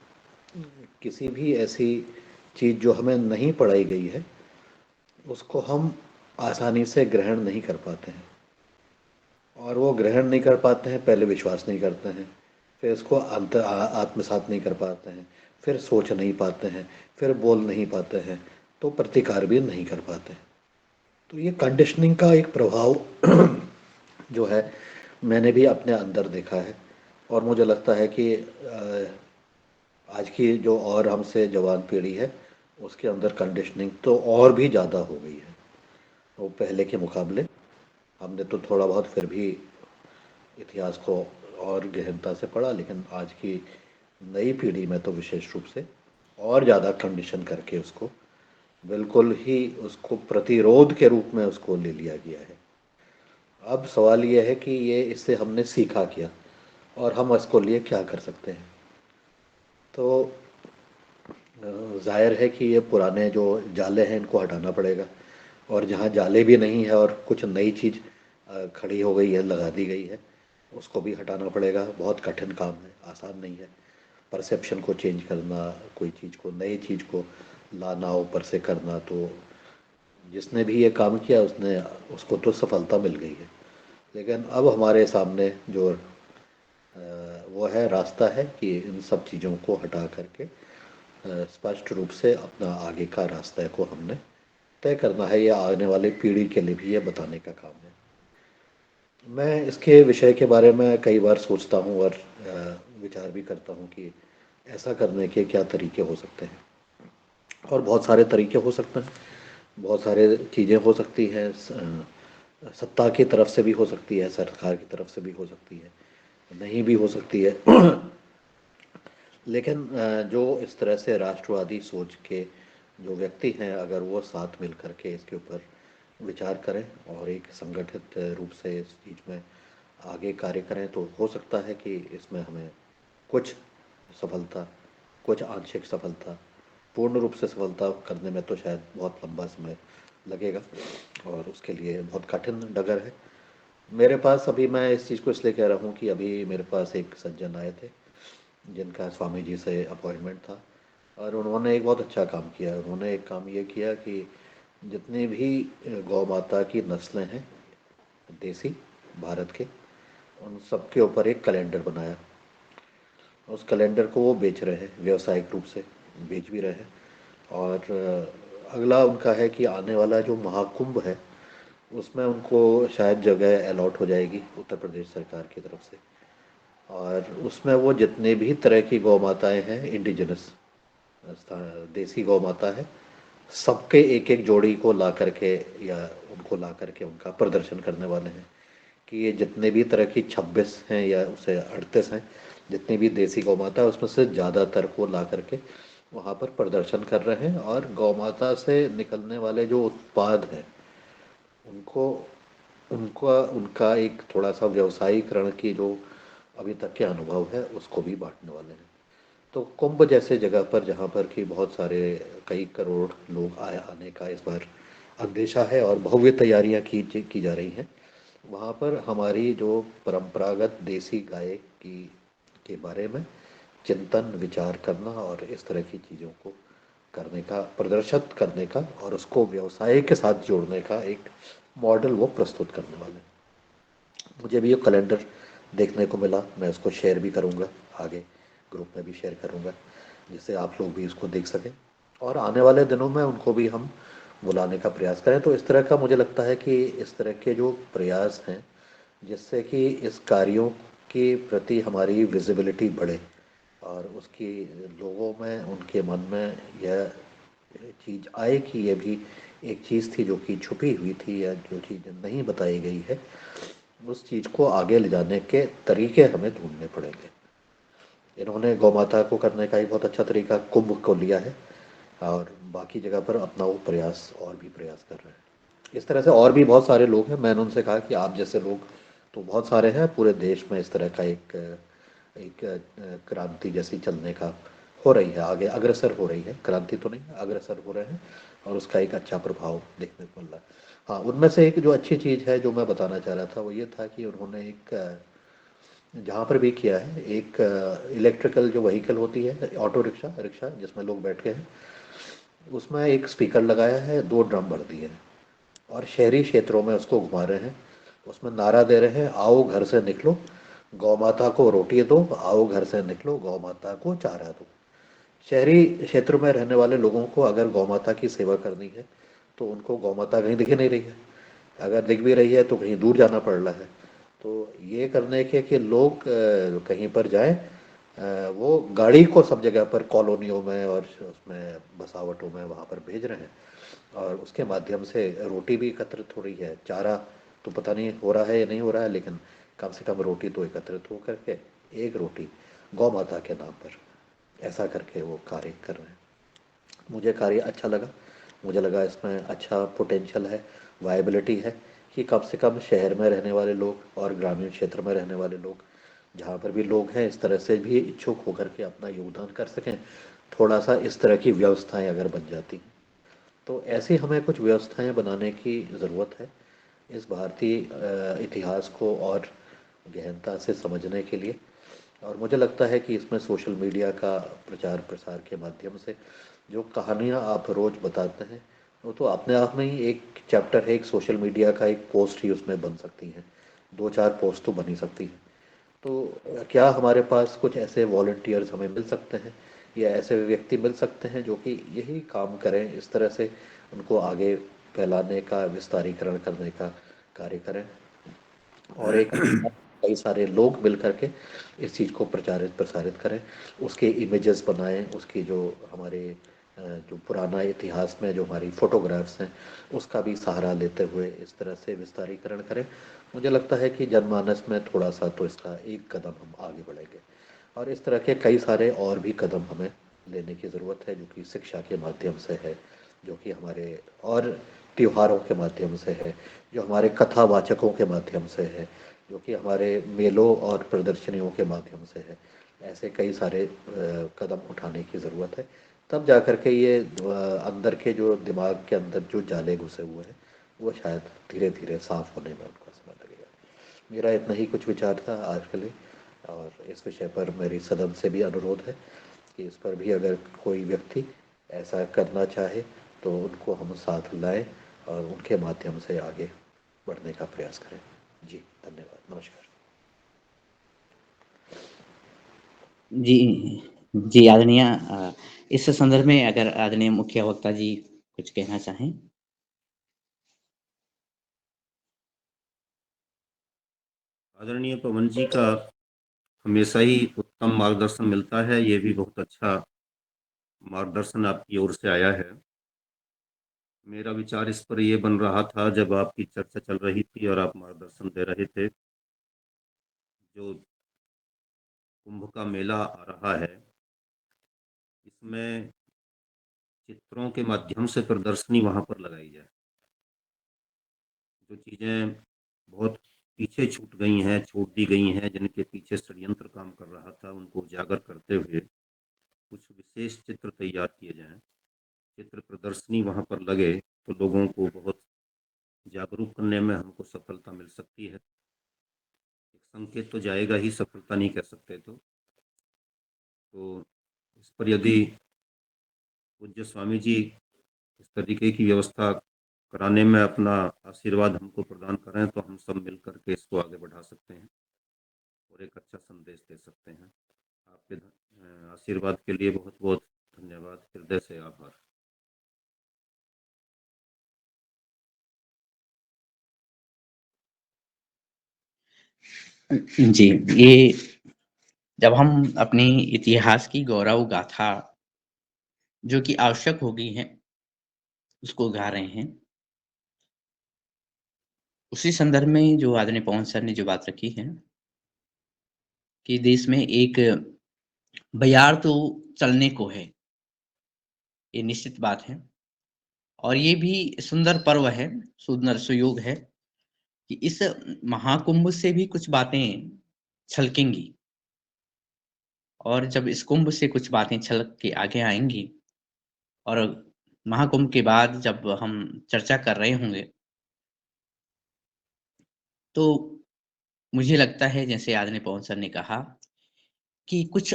किसी भी ऐसी चीज़ जो हमें नहीं पढ़ाई गई है उसको हम आसानी से ग्रहण नहीं कर पाते हैं। और वो ग्रहण नहीं कर पाते हैं, पहले विश्वास नहीं करते हैं, फिर इसको आत्मसात नहीं कर पाते हैं, फिर सोच नहीं पाते हैं, फिर बोल नहीं पाते हैं, तो प्रतिकार भी नहीं कर पाते हैं। तो ये कंडीशनिंग का एक प्रभाव जो है मैंने भी अपने अंदर देखा है। और मुझे लगता है कि आज की जो और हमसे जवान पीढ़ी है उसके अंदर कंडीशनिंग तो और भी ज़्यादा हो गई है वो पहले के मुकाबले। हमने तो थोड़ा बहुत फिर भी इतिहास को और गहनता से पढ़ा, लेकिन आज की नई पीढ़ी में तो विशेष रूप से और ज़्यादा कंडीशन करके उसको बिल्कुल ही उसको प्रतिरोध के रूप में उसको ले लिया गया है। अब सवाल ये है कि ये इससे हमने सीखा क्या और हम इसको लिए क्या कर सकते हैं। तो जाहिर है कि ये पुराने जो जाले हैं इनको हटाना पड़ेगा, और जहाँ जाले भी नहीं है और कुछ नई चीज़ खड़ी हो गई है, लगा दी गई है, उसको भी हटाना पड़ेगा। बहुत कठिन काम है, आसान नहीं है। परसेप्शन को चेंज करना, कोई चीज़ को, नई चीज़ को लाना, ऊपर से करना, तो जिसने भी ये काम किया उसने उसको तो सफलता मिल गई है। लेकिन अब हमारे सामने जो वो है रास्ता है कि इन सब चीज़ों को हटा करके स्पष्ट रूप से अपना आगे का रास्ते को हमने तय करना है। या आने वाली पीढ़ी के लिए भी ये बताने का काम है। मैं इसके विषय के बारे में कई बार सोचता हूँ और विचार भी करता हूँ कि ऐसा करने के क्या तरीके हो सकते हैं। और बहुत सारे तरीके हो सकते हैं, बहुत सारे चीज़ें हो सकती हैं। सत्ता की तरफ से भी हो सकती है, सरकार की तरफ से भी हो सकती है, नहीं भी हो सकती है। लेकिन जो इस तरह से राष्ट्रवादी सोच के जो व्यक्ति हैं, अगर वो साथ मिल कर के इसके ऊपर विचार करें और एक संगठित रूप से इस चीज़ में आगे कार्य करें, तो हो सकता है कि इसमें हमें कुछ सफलता, कुछ आंशिक सफलता, पूर्ण रूप से सफलता करने में तो शायद बहुत लंबा समय लगेगा और उसके लिए बहुत कठिन डगर है। मेरे पास अभी, मैं इस चीज़ को इसलिए कह रहा हूँ कि अभी मेरे पास एक सज्जन आए थे जिनका स्वामी जी से अपॉइंटमेंट था, और उन्होंने एक बहुत अच्छा काम किया। उन्होंने एक काम ये किया कि जितनी भी गौ माता की नस्लें हैं देसी भारत के, उन सब के ऊपर एक कैलेंडर बनाया। उस कैलेंडर को वो बेच रहे हैं, व्यावसायिक रूप से बेच भी रहे हैं। और अगला उनका है कि आने वाला जो महाकुंभ है उसमें उनको शायद जगह अलॉट हो जाएगी उत्तर प्रदेश सरकार की तरफ से, और उसमें वो जितने भी तरह की गौ माताएँ हैं इंडिजिनस, देसी गौ माता है, सबके एक एक जोड़ी को ला करके या उनको ला करके उनका प्रदर्शन करने वाले हैं कि ये जितने भी तरह की 26 हैं या उसे 38 हैं, जितनी भी देसी गौ माता है उसमें से ज़्यादातर को ला करके वहाँ पर प्रदर्शन कर रहे हैं। और गौ माता से निकलने वाले जो उत्पाद हैं उनको उनका उनका एक थोड़ा सा व्यवसायीकरण की जो अभी तक के अनुभव है उसको भी बांटने वाले हैं। तो कुंभ जैसे जगह पर जहाँ पर कि बहुत सारे कई करोड़ लोग आए आने का इस बार अंदेशा है और भव्य तैयारियां की जा रही हैं, वहाँ पर हमारी जो परंपरागत देसी गाय की के बारे में चिंतन विचार करना और इस तरह की चीज़ों को करने का, प्रदर्शित करने का और उसको व्यवसाय के साथ जोड़ने का एक मॉडल वो प्रस्तुत करने वाले हैं। मुझे भी ये कैलेंडर देखने को मिला, मैं उसको शेयर भी करूँगा, आगे ग्रुप में भी शेयर करूँगा जिससे आप लोग भी इसको देख सकें और आने वाले दिनों में उनको भी हम बुलाने का प्रयास करें। तो इस तरह का मुझे लगता है कि इस तरह के जो प्रयास हैं जिससे कि इस कार्यों के प्रति हमारी विजिबिलिटी बढ़े और उसकी लोगों में उनके मन में यह चीज़ आए कि ये भी एक चीज़ थी जो कि छुपी हुई थी या जो चीज़ नहीं बताई गई है, उस चीज़ को आगे ले जाने के तरीके हमें ढूंढने पड़ेंगे। इन्होंने गौ माता को करने का एक बहुत अच्छा तरीका कुंभ को लिया है और बाकी जगह पर अपना वो प्रयास और भी प्रयास कर रहे हैं। इस तरह से और भी बहुत सारे लोग हैं। मैंने उनसे कहा कि आप जैसे लोग तो बहुत सारे हैं पूरे देश में, इस तरह का एक क्रांति जैसी चलने का हो रही है, आगे अग्रसर हो रही है, क्रांति तो नहीं अग्रसर हो रहे हैं और उसका एक अच्छा प्रभाव देखने को मिल रहा है। हाँ, उनमें से एक जो अच्छी चीज़ है जो मैं बताना चाह रहा था वो ये था कि उन्होंने एक जहाँ पर भी किया है एक इलेक्ट्रिकल जो व्हीकल होती है, ऑटो रिक्शा रिक्शा जिसमें लोग बैठ के हैं, उसमें एक स्पीकर लगाया है, 2 ड्रम भर दिए हैं और शहरी क्षेत्रों में उसको घुमा रहे हैं। उसमें नारा दे रहे हैं, आओ घर से निकलो, गौ माता को रोटी दो, आओ घर से निकलो, गौ माता को चारा दो। शहरी क्षेत्र में रहने वाले लोगों को अगर गौ माता की सेवा करनी है तो उनको गौ माता कहीं दिख नहीं रही है, अगर दिख भी रही है तो कहीं दूर जाना पड़ रहा है। तो ये करने के कि लोग कहीं पर जाएं, वो गाड़ी को सब जगह पर कॉलोनियों में और उसमें बसावटों में वहाँ पर भेज रहे हैं और उसके माध्यम से रोटी भी एकत्रित हो रही है, चारा तो पता नहीं हो रहा है या नहीं हो रहा है, लेकिन कम से कम रोटी तो एकत्रित हो करके एक रोटी गौ माता के नाम पर ऐसा करके वो कार्य कर रहे हैं। मुझे कार्य अच्छा लगा, मुझे लगा इसमें अच्छा पोटेंशियल है, वायबिलिटी है कि कम से कम शहर में रहने वाले लोग और ग्रामीण क्षेत्र में रहने वाले लोग, जहाँ पर भी लोग हैं, इस तरह से भी इच्छुक होकर के अपना योगदान कर सकें। थोड़ा सा इस तरह की व्यवस्थाएं अगर बन जाती तो ऐसी हमें कुछ व्यवस्थाएं बनाने की ज़रूरत है इस भारतीय इतिहास को और गहनता से समझने के लिए। और मुझे लगता है कि इसमें सोशल मीडिया का प्रचार प्रसार के माध्यम से जो कहानियाँ आप रोज़ बताते हैं वो तो अपने आप में ही एक चैप्टर है, एक सोशल मीडिया का एक पोस्ट ही उसमें बन सकती है, 2-4 पोस्ट तो बन ही सकती है। तो क्या हमारे पास कुछ ऐसे वॉलंटियर्स हमें मिल सकते हैं या ऐसे व्यक्ति मिल सकते हैं जो कि यही काम करें, इस तरह से उनको आगे फैलाने का, विस्तारीकरण करने का कार्य करें और एक अच्छा कई सारे लोग मिल करके इस चीज़ को प्रचारित प्रसारित करें, उसके इमेजेस बनाएं, उसकी जो हमारे जो पुराना इतिहास में जो हमारी फ़ोटोग्राफ्स हैं उसका भी सहारा लेते हुए इस तरह से विस्तारीकरण करें। मुझे लगता है कि जनमानस में थोड़ा सा तो इसका एक कदम हम आगे बढ़ेंगे और इस तरह के कई सारे और भी कदम हमें लेने की ज़रूरत है जो कि शिक्षा के माध्यम से है, जो कि हमारे और त्योहारों के माध्यम से है, जो हमारे कथावाचकों के माध्यम से है, जो कि हमारे मेलों और प्रदर्शनियों के माध्यम से है। ऐसे कई सारे कदम उठाने की ज़रूरत है, तब जा कर के ये अंदर के जो दिमाग के अंदर जो जाले घुसे हुए हैं वो शायद धीरे धीरे साफ होने में उनको समय लगेगा। मेरा इतना ही कुछ विचार था आज के लिए और इस विषय पर मेरी सदन से भी अनुरोध है कि इस पर भी अगर कोई व्यक्ति ऐसा करना चाहे तो उनको हम साथ लाएं और उनके माध्यम से आगे बढ़ने का प्रयास करें। जी धन्यवाद, नमस्कार। जी, जी आदरणीय इस संदर्भ में अगर आदरणीय मुख्य वक्ता जी कुछ कहना चाहें? आदरणीय पवन जी का हमेशा ही उत्तम मार्गदर्शन मिलता है, ये भी बहुत अच्छा मार्गदर्शन आपकी ओर से आया है। मेरा विचार इस पर ये बन रहा था, जब आपकी चर्चा चल रही थी और आप मार्गदर्शन दे रहे थे, जो कुंभ का मेला आ रहा है, इसमें चित्रों के माध्यम से प्रदर्शनी वहाँ पर लगाई जाए। जो चीज़ें बहुत पीछे छूट गई हैं, छूट दी गई हैं, जिनके पीछे षड्यंत्र काम कर रहा था, उनको उजागर करते हुए कुछ विशेष चित्र तैयार किए जाएं। चित्र प्रदर्शनी वहाँ पर लगे तो लोगों को बहुत जागरूक करने में हमको सफलता मिल सकती है। एक संकेत तो जाएगा ही, सफलता नहीं कह सकते तो इस पर यदि पूज्य स्वामी जी इस तरीके की व्यवस्था कराने में अपना आशीर्वाद हमको प्रदान करें, तो हम सब मिल करके इसको आगे बढ़ा सकते हैं और एक अच्छा संदेश दे सकते हैं। आपके आशीर्वाद के लिए बहुत बहुत धन्यवाद, हृदय से आभार। जी, ये जब हम अपने इतिहास की गौरव गाथा जो कि आवश्यक हो गई है, उसको गा रहे हैं। उसी संदर्भ में जो आदरणीय पवन सर ने जो बात रखी है कि देश में एक बयार तो चलने को है, ये निश्चित बात है। और ये भी सुंदर पर्व है, सुंदर सुयोग है कि इस महाकुंभ से भी कुछ बातें छलकेंगी। और जब इस कुंभ से कुछ बातें छलक के आगे आएँगी और महाकुंभ के बाद जब हम चर्चा कर रहे होंगे, तो मुझे लगता है जैसे आदरणीय पवन सर ने कहा कि कुछ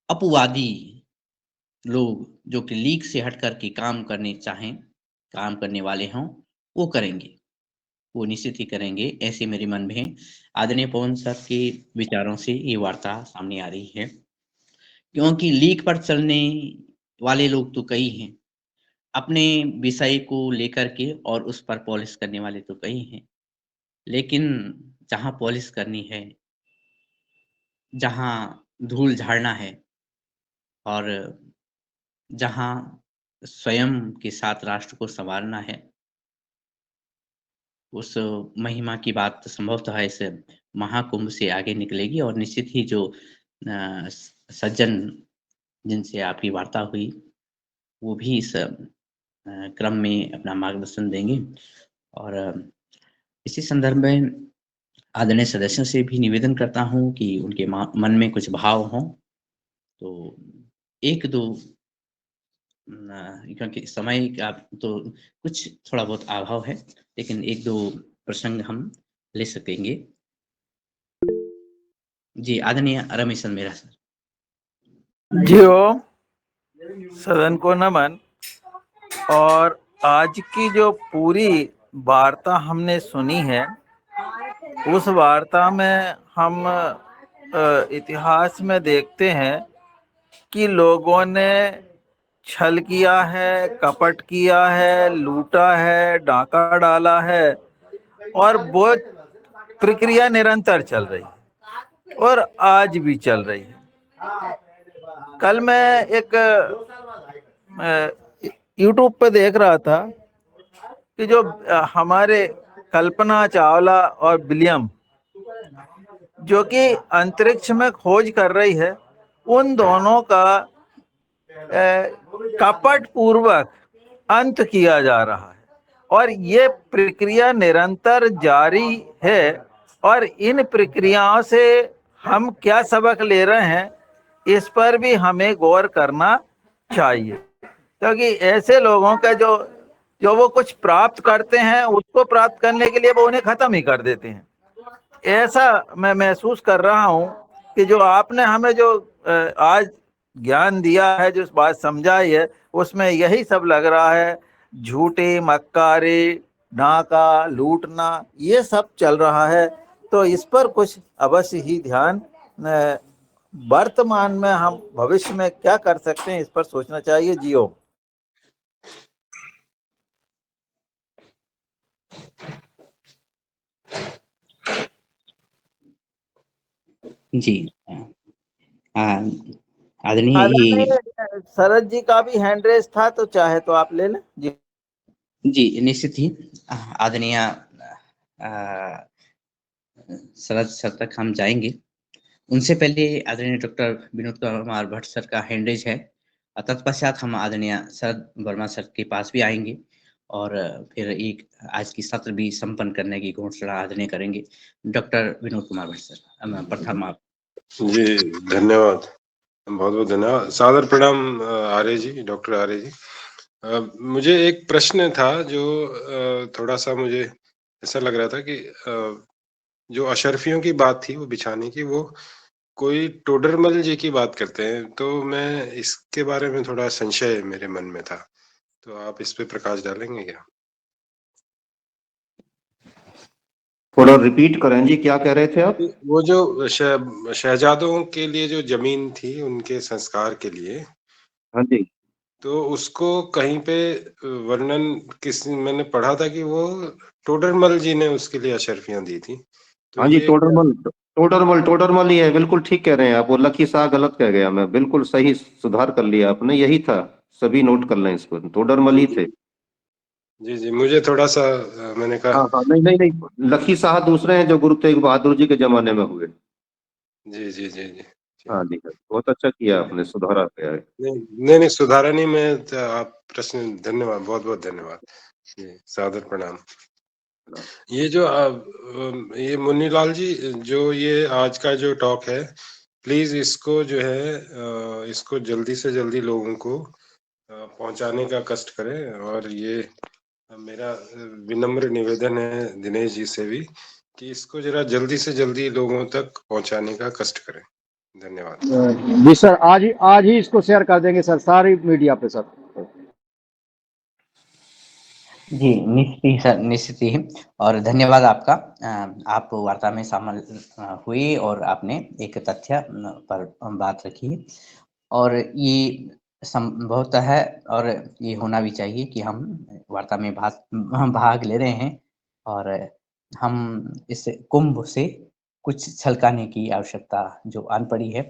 अपवादी लोग जो कि लीक से हट कर के काम करने चाहें, काम करने वाले हों, वो करेंगे। वो निश्चित ही करेंगे, ऐसे मेरे मन में आदरणीय पवन सर के विचारों से ये वार्ता सामने आ रही है। क्योंकि लीक पर चलने वाले लोग तो कई हैं, अपने विषय को लेकर के और उस पर पॉलिश करने वाले तो कई हैं। लेकिन जहाँ पॉलिश करनी है, जहाँ धूल झाड़ना है और जहाँ स्वयं के साथ राष्ट्र को सँवारना है, उस महिमा की बात संभवतः इस महाकुंभ से आगे निकलेगी और निश्चित ही जो सज्जन जिनसे आपकी वार्ता हुई, वो भी इस क्रम में अपना मार्गदर्शन देंगे। और इसी संदर्भ में आदरणीय सदस्यों से भी निवेदन करता हूँ कि उनके मन में कुछ भाव हों, तो 1-2 क्योंकि समय का तो कुछ थोड़ा बहुत अभाव है, लेकिन 1-2 प्रसंग हम ले सकेंगे। जी, आदरणीय रमेश चंद मेहरा सर। जी ओम, सदन को नमन। और आज की जो पूरी वार्ता हमने सुनी है, उस वार्ता में हम इतिहास में देखते हैं कि लोगों ने छल किया है, कपट किया है, लूटा है, डाका डाला है और वो प्रक्रिया निरंतर चल रही है और आज भी चल रही है। कल मैं एक यूट्यूब पे देख रहा था कि जो हमारे कल्पना चावला और विलियम जो कि अंतरिक्ष में खोज कर रही है, उन दोनों का कपट पूर्वक अंत किया जा रहा है और ये प्रक्रिया निरंतर जारी है। और इन प्रक्रियाओं से हम क्या सबक ले रहे हैं, इस पर भी हमें गौर करना चाहिए, क्योंकि ऐसे लोगों का जो जो वो कुछ प्राप्त करते हैं, उसको प्राप्त करने के लिए वो उन्हें खत्म ही कर देते हैं। ऐसा मैं महसूस कर रहा हूं कि जो आपने हमें जो आज ज्ञान दिया है, जो बात समझाई है, उसमें यही सब लग रहा है। झूठे मक्कारी, डाका, लूटना, ये सब चल रहा है। तो इस पर कुछ अवश्य ही ध्यान वर्तमान में हम भविष्य में क्या कर सकते हैं, इस पर सोचना चाहिए। जियो। जी, आदरणीय ये शरद जी का भी हैंड रेस था, तो चाहे तो आप ले लें जी। जी, निश्चित ही आदरणीय शरद सर तक हम जाएंगे। उनसे पहले आदरणीय डॉक्टर विनोद कुमार भट्ट सर का हैंड रेज है। तत्पश्चात हम आदरणीय शरद वर्मा सर के पास भी आएंगे और फिर एक आज की सत्र भी संपन्न करने की घोषणा आदरणीय करेंगे। डॉक्टर विनोद कुमार भट्ट सर, प्रथम आप। जी, धन्यवाद, बहुत बहुत धन्यवाद। सादर प्रणाम आर्य जी, डॉक्टर आर्य जी। मुझे एक प्रश्न था जो थोड़ा सा मुझे ऐसा लग रहा था कि जो अशर्फियों की बात थी वो बिछाने की, वो कोई टोडरमल जी की बात करते हैं, तो मैं इसके बारे में थोड़ा संशय मेरे मन में था, तो आप इस पे प्रकाश डालेंगे क्या? थोड़ा रिपीट करें जी, क्या कह रहे थे आप? वो जो शहजादों के लिए जो जमीन थी उनके संस्कार के लिए, हाँ जी, तो उसको कहीं पे वर्णन मैंने पढ़ा था कि वो टोडरमल जी ने उसके लिए अशर्फियां दी थी, तो हाँ जी, ये टोडरमल ही है, बिल्कुल ठीक कह रहे हैं आप। वो लकी शाह गलत कह गया मैं, बिल्कुल सही सुधार कर लिया आपने, यही था। सभी नोट कर लें इसको, टोडरमल ही थे। जी, मुझे थोड़ा सा मैंने कहा। हाँ हाँ, नहीं नहीं नहीं, लकी शाह दूसरे हैं जो गुरु तेग बहादुर जी के जमाने में हुए। जी। हाँ जी, बहुत अच्छा किया आपने, सुधारा गया है। नहीं सुधारा नहीं, मैं आप प्रश्न, धन्यवाद, बहुत बहुत धन्यवाद जी, सादर प्रणाम। ये जो ये मुन्नीलाल जी, जो ये आज का जो टॉक है, प्लीज इसको जो है इसको जल्दी से जल्दी लोगों को पहुंचाने का कष्ट करें, और ये मेरा विनम्र निवेदन है दिनेश जी से भी कि इसको जरा जल्दी से जल्दी लोगों तक पहुंचाने का कष्ट करें। धन्यवाद जी सर, आज ही इसको शेयर कर देंगे सर, सारी मीडिया पे सर। जी, निश्चित ही सर, निश्चित ही। और धन्यवाद आपका। आप वार्ता में शामिल हुए और आपने एक तथ्य पर बात रखी, और ये संभवतः है और ये होना भी चाहिए कि हम वार्ता में भाग ले रहे हैं, और हम इस कुंभ से कुछ छलकाने की आवश्यकता जो आन पड़ी है,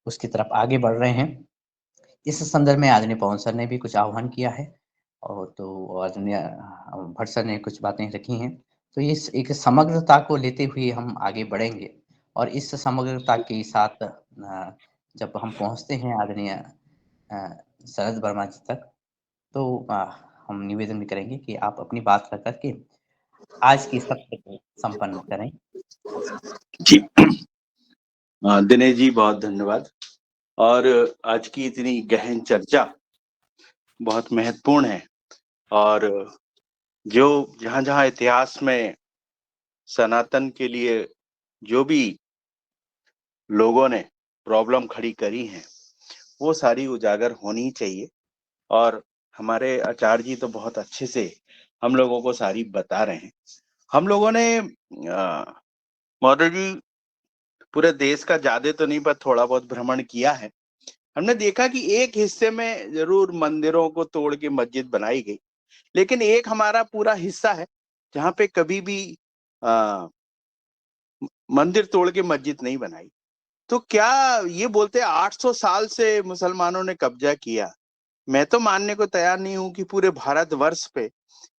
उसकी तरफ आगे बढ़ रहे हैं। इस संदर्भ में आदरणीय पवन सर ने भी कुछ आह्वान किया है, और तो आदरणीय भट्ट सर ने कुछ बातें रखी हैं। तो इस एक समग्रता को लेते हुए हम आगे बढ़ेंगे, और इस समग्रता के साथ जब हम पहुंचते हैं आदरणीय शरद वर्मा जी तक, तो हम निवेदन भी करेंगे कि आप अपनी बात रख करके आज की सत्र को संपन्न करें। जी, दिनेश जी बहुत धन्यवाद। और आज की इतनी गहन चर्चा बहुत महत्वपूर्ण है, और जो जहां जहां इतिहास में सनातन के लिए जो भी लोगों ने प्रॉब्लम खड़ी करी है, वो सारी उजागर होनी चाहिए। और हमारे आचार्य जी तो बहुत अच्छे से हम लोगों को सारी बता रहे हैं। हम लोगों ने महोदय जी पूरे देश का ज्यादा तो नहीं, पर थोड़ा बहुत भ्रमण किया है। हमने देखा कि एक हिस्से में जरूर मंदिरों को तोड़ के मस्जिद बनाई गई, लेकिन एक हमारा पूरा हिस्सा है जहाँ पे कभी भी मंदिर तोड़ के मस्जिद नहीं बनाई। तो क्या ये बोलते हैं 800 साल से मुसलमानों ने कब्जा किया? मैं तो मानने को तैयार नहीं हूं कि पूरे भारतवर्ष पे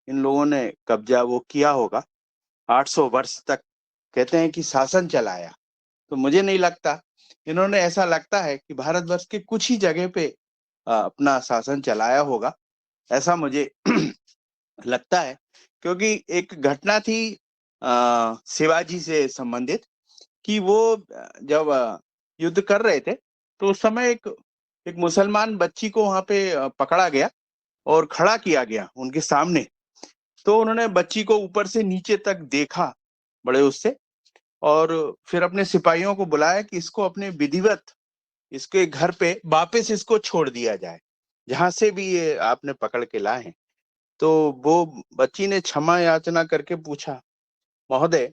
इन लोगों ने कब्जा वो किया होगा। 800 वर्ष तक कहते हैं कि शासन चलाया, तो मुझे नहीं लगता। इन्होंने, ऐसा लगता है कि भारतवर्ष के कुछ ही जगह पे अपना शासन चलाया होगा, ऐसा मुझे लगता है। क्योंकि एक घटना थी शिवाजी से संबंधित, कि वो जब युद्ध कर रहे थे, तो उस समय एक मुसलमान बच्ची को वहां पे पकड़ा गया और खड़ा किया गया उनके सामने। तो उन्होंने बच्ची को ऊपर से नीचे तक देखा बड़े उससे, और फिर अपने सिपाहियों को बुलाया कि इसको अपने विधिवत इसके घर पे वापस इसको छोड़ दिया जाए, जहां से भी ये आपने पकड़ के लाए हैं। तो वो बच्ची ने क्षमा याचना करके पूछा, महोदय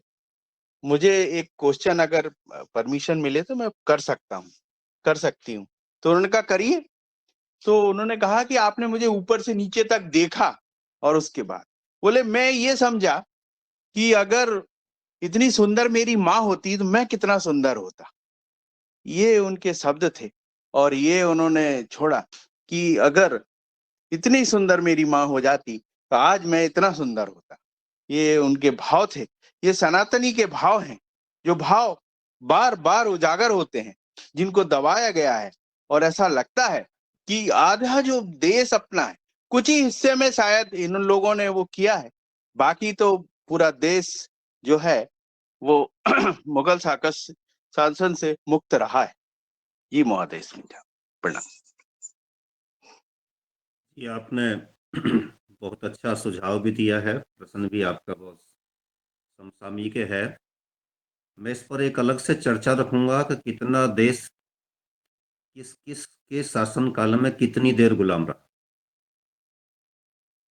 मुझे एक क्वेश्चन अगर परमिशन मिले तो मैं कर सकती हूँ। तो उन्होंने कहा करिए। तो उन्होंने कहा कि आपने मुझे ऊपर से नीचे तक देखा, और उसके बाद बोले मैं ये समझा कि अगर इतनी सुंदर मेरी माँ होती तो मैं कितना सुंदर होता। ये उनके शब्द थे, और ये उन्होंने छोड़ा। कि अगर इतनी सुंदर मेरी माँ हो जाती तो आज मैं इतना सुंदर होता। ये उनके भाव थे, ये सनातनी के भाव हैं, जो भाव बार बार उजागर होते हैं, जिनको दबाया गया है। और ऐसा लगता है कि आधा जो देश अपना है, कुछ ही हिस्से में शायद इन लोगों ने वो किया है, बाकी तो पूरा देश जो है वो मुगल शासन से मुक्त रहा है। जी महोदय, प्रणाम। ये आपने बहुत अच्छा सुझाव भी दिया है, प्रश्न भी आपका बहुत समसामयिक है। मैं इस पर एक अलग से चर्चा रखूंगा कि कितना देश किस किस के शासन काल में कितनी देर गुलाम रहा,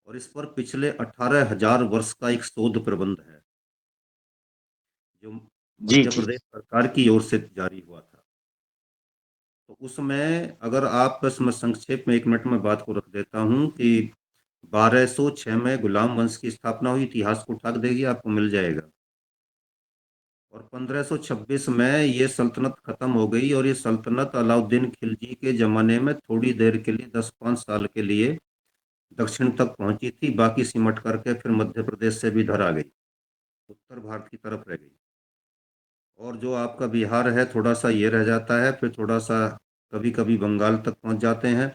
और इस पर पिछले 18,000 वर्ष का एक शोध प्रबंध है जो जी मध्य जी प्रदेश सरकार की ओर से जारी हुआ था। तो उसमें अगर आप इसमें संक्षेप में 1 मिनट में बात को रख देता हूं कि 1206 में गुलाम वंश की स्थापना हुई, इतिहास को उठा के देखिए आपको मिल जाएगा। और 1526 में ये सल्तनत खत्म हो गई, और ये सल्तनत अलाउद्दीन खिलजी के जमाने में थोड़ी देर के लिए 10-5 साल के लिए दक्षिण तक पहुंची थी, बाकी सिमट करके फिर मध्य प्रदेश से भी इधर आ गई, उत्तर भारत की तरफ रह गई। और जो आपका बिहार है थोड़ा सा ये रह जाता है, फिर थोड़ा सा कभी कभी बंगाल तक पहुंच जाते हैं,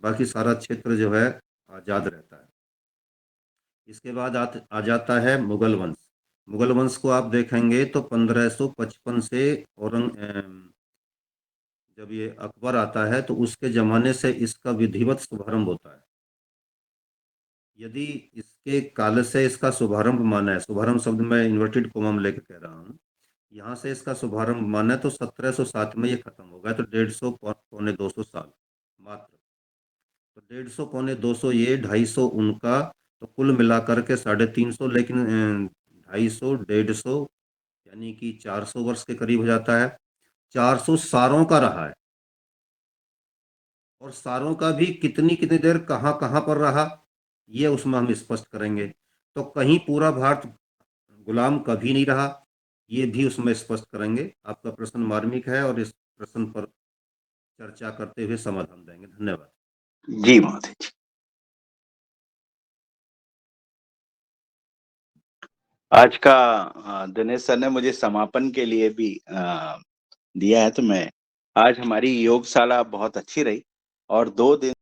बाकी सारा क्षेत्र जो है आज़ाद रहता है। इसके बाद आ जाता है मुगल वंश। मुगल वंश को आप देखेंगे तो 1555 से जब ये अकबर आता है तो उसके ज़माने से इसका विधिवत शुभारंभ होता है। यदि इसके काल से इसका शुभारंभ माना है, शुभारंभ शब्द मैं इन्वर्टेड कोमा में लेकर कह रहा हूँ, यहाँ से इसका शुभारंभ माना है तो 1707 में ये खत्म हो गया, तो 150 पौने 200 साल मात्र। तो 150 पौने 200 ये, 250 उनका, तो कुल मिलाकर के 350, लेकिन 250 150 यानी कि 400 वर्ष के करीब हो जाता है। 400 सारों का रहा है, और सारों का भी कितनी कितनी देर कहाँ कहाँ पर रहा ये उसमें हम स्पष्ट करेंगे। तो कहीं पूरा भारत गुलाम कभी नहीं रहा, ये भी उसमें स्पष्ट करेंगे। आपका प्रश्न मार्मिक है और इस प्रश्न पर चर्चा करते हुए समाधान देंगे। धन्यवाद। जी महोदय जी। आज का दिनेश सर ने मुझे समापन के लिए भी दिया है, तो मैं आज हमारी योगशाला बहुत अच्छी रही और 2 दिन